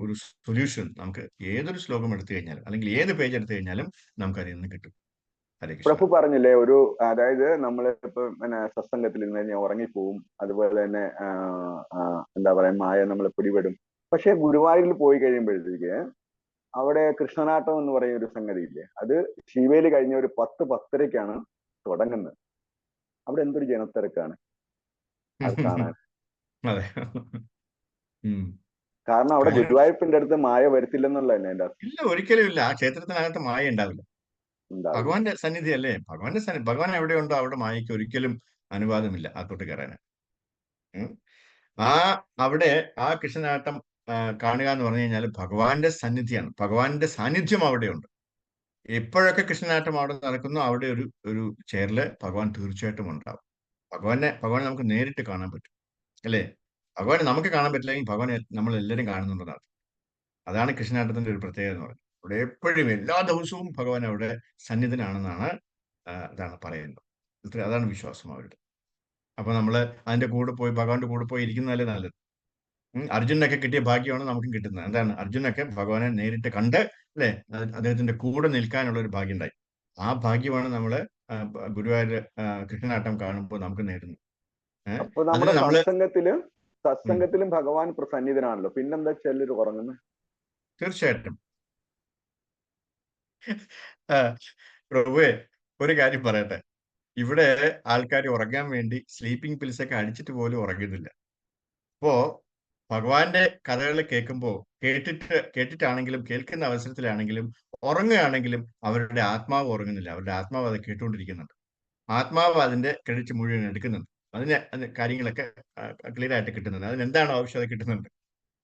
ഒരു സൊല്യൂഷൻ നമുക്ക് ഏതൊരു ശ്ലോകം എടുത്തു കഴിഞ്ഞാലും അല്ലെങ്കിൽ ഏത് പേജ് എടുത്തു കഴിഞ്ഞാലും നമുക്ക് അതിൽ നിന്ന് കിട്ടും. പ്രഭു പറഞ്ഞില്ലേ, ഒരു അതായത് നമ്മൾ ഇപ്പൊ സത്സംഗത്തിൽ ഇരുന്ന് കഴിഞ്ഞാൽ ഉറങ്ങിപ്പോവും, അതുപോലെ തന്നെ എന്താ പറയാ മായ നമ്മളെ പിടിപെടും. പക്ഷെ ഗുരുവായൂരിൽ പോയി കഴിയുമ്പോഴത്തേക്ക് അവിടെ കൃഷ്ണനാട്ടം എന്ന് പറയുന്ന ഒരു സംഗതി ഇല്ലേ, അത് ശിവേലി കഴിഞ്ഞ ഒരു 10-10:30ക്കാണ് തുടങ്ങുന്നത്. അവിടെ എന്തൊരു ജനത്തിരക്കാണ് അത് കാണാൻ. കാരണം അവിടെ ഗുരുവായൂരപ്പന്റെ അടുത്ത് മായ വരുത്തില്ലെന്നുള്ളതല്ലേ എന്റെ അർത്ഥം. ഇല്ല, ഒരിക്കലും ഇല്ല. ആ ക്ഷേത്രത്തിനകത്ത് മായ ഉണ്ടാവില്ല. ഭഗവാന്റെ സന്നിധി അല്ലേ, ഭഗവാൻ എവിടെയുണ്ടോ അവിടെ മായയ്ക്ക് ഒരിക്കലും അനുവാദമില്ല അകത്തോട്ട് കയറാൻ. അവിടെ ആ കൃഷ്ണനാട്ടം കാണുക എന്ന് പറഞ്ഞു കഴിഞ്ഞാൽ ഭഗവാന്റെ സന്നിധിയാണ്, ഭഗവാന്റെ സാന്നിധ്യം അവിടെയുണ്ട്. എപ്പോഴൊക്കെ കൃഷ്ണനാട്ടം അവിടെ നടക്കുന്നു അവിടെ ഒരു ചേറില് ഭഗവാൻ തീർച്ചയായിട്ടും ഉണ്ടാവും. ഭഗവാനെ നമുക്ക് നേരിട്ട് കാണാൻ പറ്റും, അല്ലേ? ഭഗവാനെ നമുക്ക് കാണാൻ പറ്റില്ലെങ്കിൽ ഭഗവാനെ നമ്മൾ എല്ലാവരും കാണുന്നുണ്ടെന്നാണ്. അതാണ് കൃഷ്ണനാട്ടത്തിന്റെ ഒരു പ്രത്യേകത എന്ന് പറയുന്നത്. അവിടെ എപ്പോഴും എല്ലാ ദിവസവും ഭഗവാൻ അവിടെ സന്നിധനാണെന്നാണ് അതാണ് പറയുന്നത്. അതാണ് വിശ്വാസം അവരുടെ. അപ്പൊ നമ്മള് അതിന്റെ കൂടെ പോയി ഭഗവാന്റെ കൂടെ പോയി ഇരിക്കുന്നതല്ലേ നല്ലത്. അർജുനൊക്കെ കിട്ടിയ ഭാഗ്യമാണ് നമുക്കും കിട്ടുന്നത്. എന്താണ്, അർജുനൊക്കെ ഭഗവാനെ നേരിട്ട് കണ്ട്, അല്ലെ, അദ്ദേഹത്തിന്റെ കൂടെ നിൽക്കാനുള്ള ഒരു ഭാഗ്യം ഉണ്ടായി. ആ ഭാഗ്യമാണ് നമ്മള് ഗുരുവായൂർ കൃഷ്ണനാട്ടം കാണുമ്പോൾ നമുക്ക് നേടുന്നത്. അപ്പൊ നമ്മുടെ സത്സംഗത്തിലും ഭഗവാൻ സന്നിധനാണല്ലോ, പിന്നെന്താ ചിലർ ഉറങ്ങുന്നത്? തീർച്ചയായിട്ടും. പ്രഭുവേ, ഒരു കാര്യം പറയട്ടെ, ഇവിടെ ആൾക്കാർ ഉറങ്ങാൻ വേണ്ടി സ്ലീപ്പിംഗ് പിൽസ് ഒക്കെ അടിച്ചിട്ട് പോലും ഉറങ്ങുന്നില്ല. അപ്പോ ഭഗവാന്റെ കഥകൾ കേൾക്കുമ്പോൾ കേട്ടിട്ടാണെങ്കിലും കേൾക്കുന്ന അവസരത്തിലാണെങ്കിലും ഉറങ്ങുകയാണെങ്കിലും അവരുടെ ആത്മാവ് ഉറങ്ങുന്നില്ല, അവരുടെ ആത്മാവ് അത് കേട്ടുകൊണ്ടിരിക്കുന്നുണ്ട്. ആത്മാവ് അതിന്റെ ക്രെഡിറ്റ് മുഴുവൻ എടുക്കുന്നുണ്ട്. അതിന് കാര്യങ്ങളൊക്കെ ക്ലിയർ ആയിട്ട് കിട്ടുന്നുണ്ട്. അതിനെന്താണോ ആവശ്യം അത് കിട്ടുന്നുണ്ട്.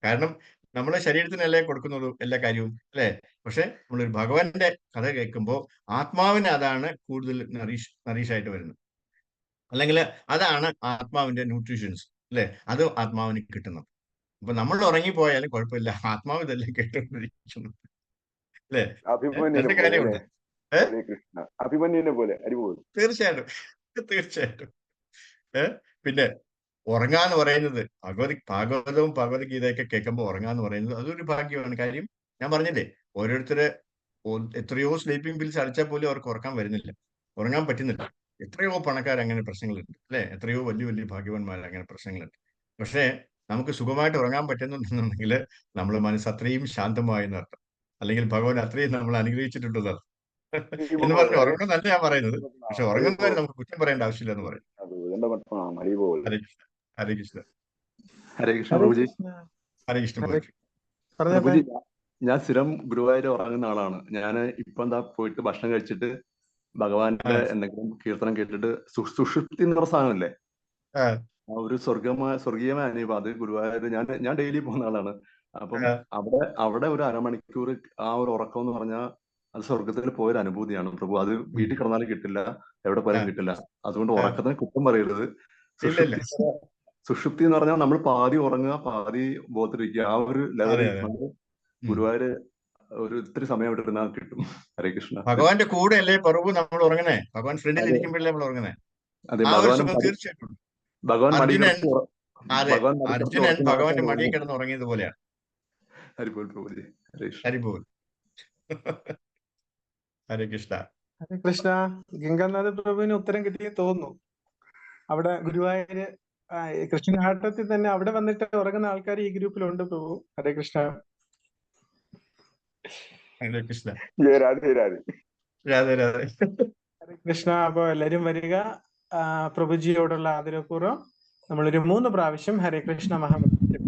കാരണം നമ്മുടെ ശരീരത്തിനല്ലേ കൊടുക്കുന്നുള്ളൂ എല്ലാ കാര്യവും, അല്ലെ? പക്ഷെ നമ്മളൊരു ഭഗവാന്റെ കഥ കേൾക്കുമ്പോൾ ആത്മാവിന് അതാണ് കൂടുതൽ നറീഷായിട്ട് വരുന്നത്, അല്ലെങ്കിൽ അതാണ് ആത്മാവിന്റെ ന്യൂട്രീഷൻസ്, അല്ലെ? അത് ആത്മാവിന് കിട്ടുന്നത്. അപ്പൊ നമ്മൾ ഉറങ്ങിപ്പോയാലും കുഴപ്പമില്ല, ആത്മാവ് ഇതെല്ലാം കേട്ടുകൊണ്ടിരിക്കുന്നു, അല്ലെ? രണ്ട് കാര്യമുണ്ട്. അഭിമന്യുവിനെ പോലെ അടിപൊളി. തീർച്ചയായിട്ടും. പിന്നെ ഉറങ്ങാന്ന് പറയുന്നത് ഭാഗവതവും ഭഗവത്ഗീതയൊക്കെ കേൾക്കുമ്പോൾ ഉറങ്ങാന്ന് പറയുന്നത് അതൊരു ഭാഗ്യമാണ്. കാര്യം ഞാൻ പറഞ്ഞില്ലേ, ഓരോരുത്തര് എത്രയോ സ്ലീപ്പിംഗ് പിൽസ് അടിച്ചാൽ പോലും അവർക്ക് ഉറക്കാൻ വരുന്നില്ല, ഉറങ്ങാൻ പറ്റുന്നില്ല. എത്രയോ പണക്കാർ അങ്ങനെ പ്രശ്നങ്ങളുണ്ട്, അല്ലെ? എത്രയോ വലിയ വലിയ ഭാഗ്യവാന്മാർ അങ്ങനെ പ്രശ്നങ്ങളുണ്ട്. പക്ഷേ നമുക്ക് സുഖമായിട്ട് ഉറങ്ങാൻ പറ്റുന്നുണ്ടെന്നുണ്ടെങ്കിൽ നമ്മുടെ മനസ്സ് അത്രയും ശാന്തമായെന്നർത്ഥം, അല്ലെങ്കിൽ ഭഗവാൻ അത്രയും നമ്മൾ അനുഗ്രഹിച്ചിട്ടുണ്ടെന്നർത്ഥം. എന്ന് പറഞ്ഞ് ഉറങ്ങണം നല്ല ഞാൻ പറയുന്നത്, പക്ഷെ ഉറങ്ങുന്നവരെ നമുക്ക് കുറ്റം പറയേണ്ട ആവശ്യമില്ല എന്ന് പറയും. ഹരേ കൃഷ്ണ. ഹരേ കൃഷ്ണ പ്രഭുജി. ഹരേ കൃഷ്ണ പ്രഭുജി, ഞാൻ സ്ഥിരം ഗുരുവായൂർ ഉറങ്ങുന്ന ആളാണ്. ഞാൻ ഇപ്പൊ എന്താ പോയിട്ട് ഭക്ഷണം കഴിച്ചിട്ട് ഭഗവാന്റെ എന്തെങ്കിലും കീർത്തനം കേട്ടിട്ട് സുഷുപ്തി എന്ന് പറഞ്ഞ സാധനമല്ലേ, ഒരു സ്വർഗീയമായ അനുഭവം അത് ഗുരുവായൂർ ഞാൻ ഡെയിലി പോകുന്ന ആളാണ്. അപ്പം അവിടെ ഒരു അരമണിക്കൂർ ആ ഒരു ഉറക്കം എന്ന് പറഞ്ഞാൽ അത് സ്വർഗത്തിൽ പോയൊരു അനുഭൂതിയാണ് പ്രഭു. അത് വീട്ടിൽ കിടന്നാലും കിട്ടില്ല, എവിടെ പോയാലും കിട്ടില്ല. അതുകൊണ്ട് ഉറക്കത്തിന് കുറ്റം പറയരുത്. ഇല്ലില്ല. സുഷുപ്തി എന്ന് പറഞ്ഞാൽ നമ്മൾ പാതി ഉറങ്ങുക, പാതി ബോധത്തിരിക്കുക. ആ ഒരു ലെവലിൽ നമ്മൾ ഗുരുവായൂര് ഒരു ഇത്തിരി സമയം അവിടെ ഇരുന്നാൽ കിട്ടും. ഹരേ കൃഷ്ണ. ഭഗവാന്റെ കൂടെ അല്ലേ പ്രഭു നമ്മൾ ഉറങ്ങണേ? ഭഗവാൻ ഫ്രണ്ടിൽ ഇരിക്കുമ്പോഴല്ലേ നമ്മൾ ഉറങ്ങണേ? അതെ, ആ ഒരു ഭഗവാൻ സുഖം തീർച്ചയായിട്ടും. ഭഗവാൻ അർജുനൻ ഭഗവാൻ അർജുനൻ ഭഗവാന്റെ മടിയിൽ കിടന്ന് ഉറങ്ങിയത് പോലെയാണ്. ഹരിപോൽ പ്രഭുജി. ഹരേ കൃഷ്ണ. ഹരിപോൽ. ഹരേ കൃഷ്ണ. ഹരേ കൃഷ്ണ. ഗംഗാനാഥ പ്രഭുവിന് ഉത്തരം കിട്ടിയെന്ന് തോന്നുന്നു. അവിടെ ഗുരുവായൂര് കൃഷ്ണഘാട്ടത്തിൽ തന്നെ അവിടെ വന്നിട്ട് ഉറങ്ങുന്ന ആൾക്കാർ ഈ ഗ്രൂപ്പിലുണ്ട് പ്രഭു. ഹരേ കൃഷ്ണ. ഹരേ കൃഷ്ണ. ജയ രാധേ രാധേ. രാധേ രാധേ. ഹരേ കൃഷ്ണ. അപ്പൊ എല്ലാരും വരിക. പ്രഭുജിയോടുള്ള ആദരപൂർവ്വം നമ്മളൊരു 3 പ്രാവശ്യം ഹരേ കൃഷ്ണ മഹാമന്ത്രം.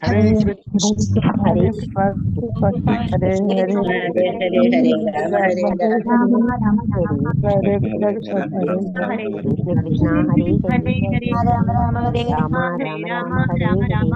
ഹരേ കൃഷ്ണ ഹരേ കൃഷ്ണ ഹരേ ഹരേ രാമ രാമ ഹരേ ഹരേ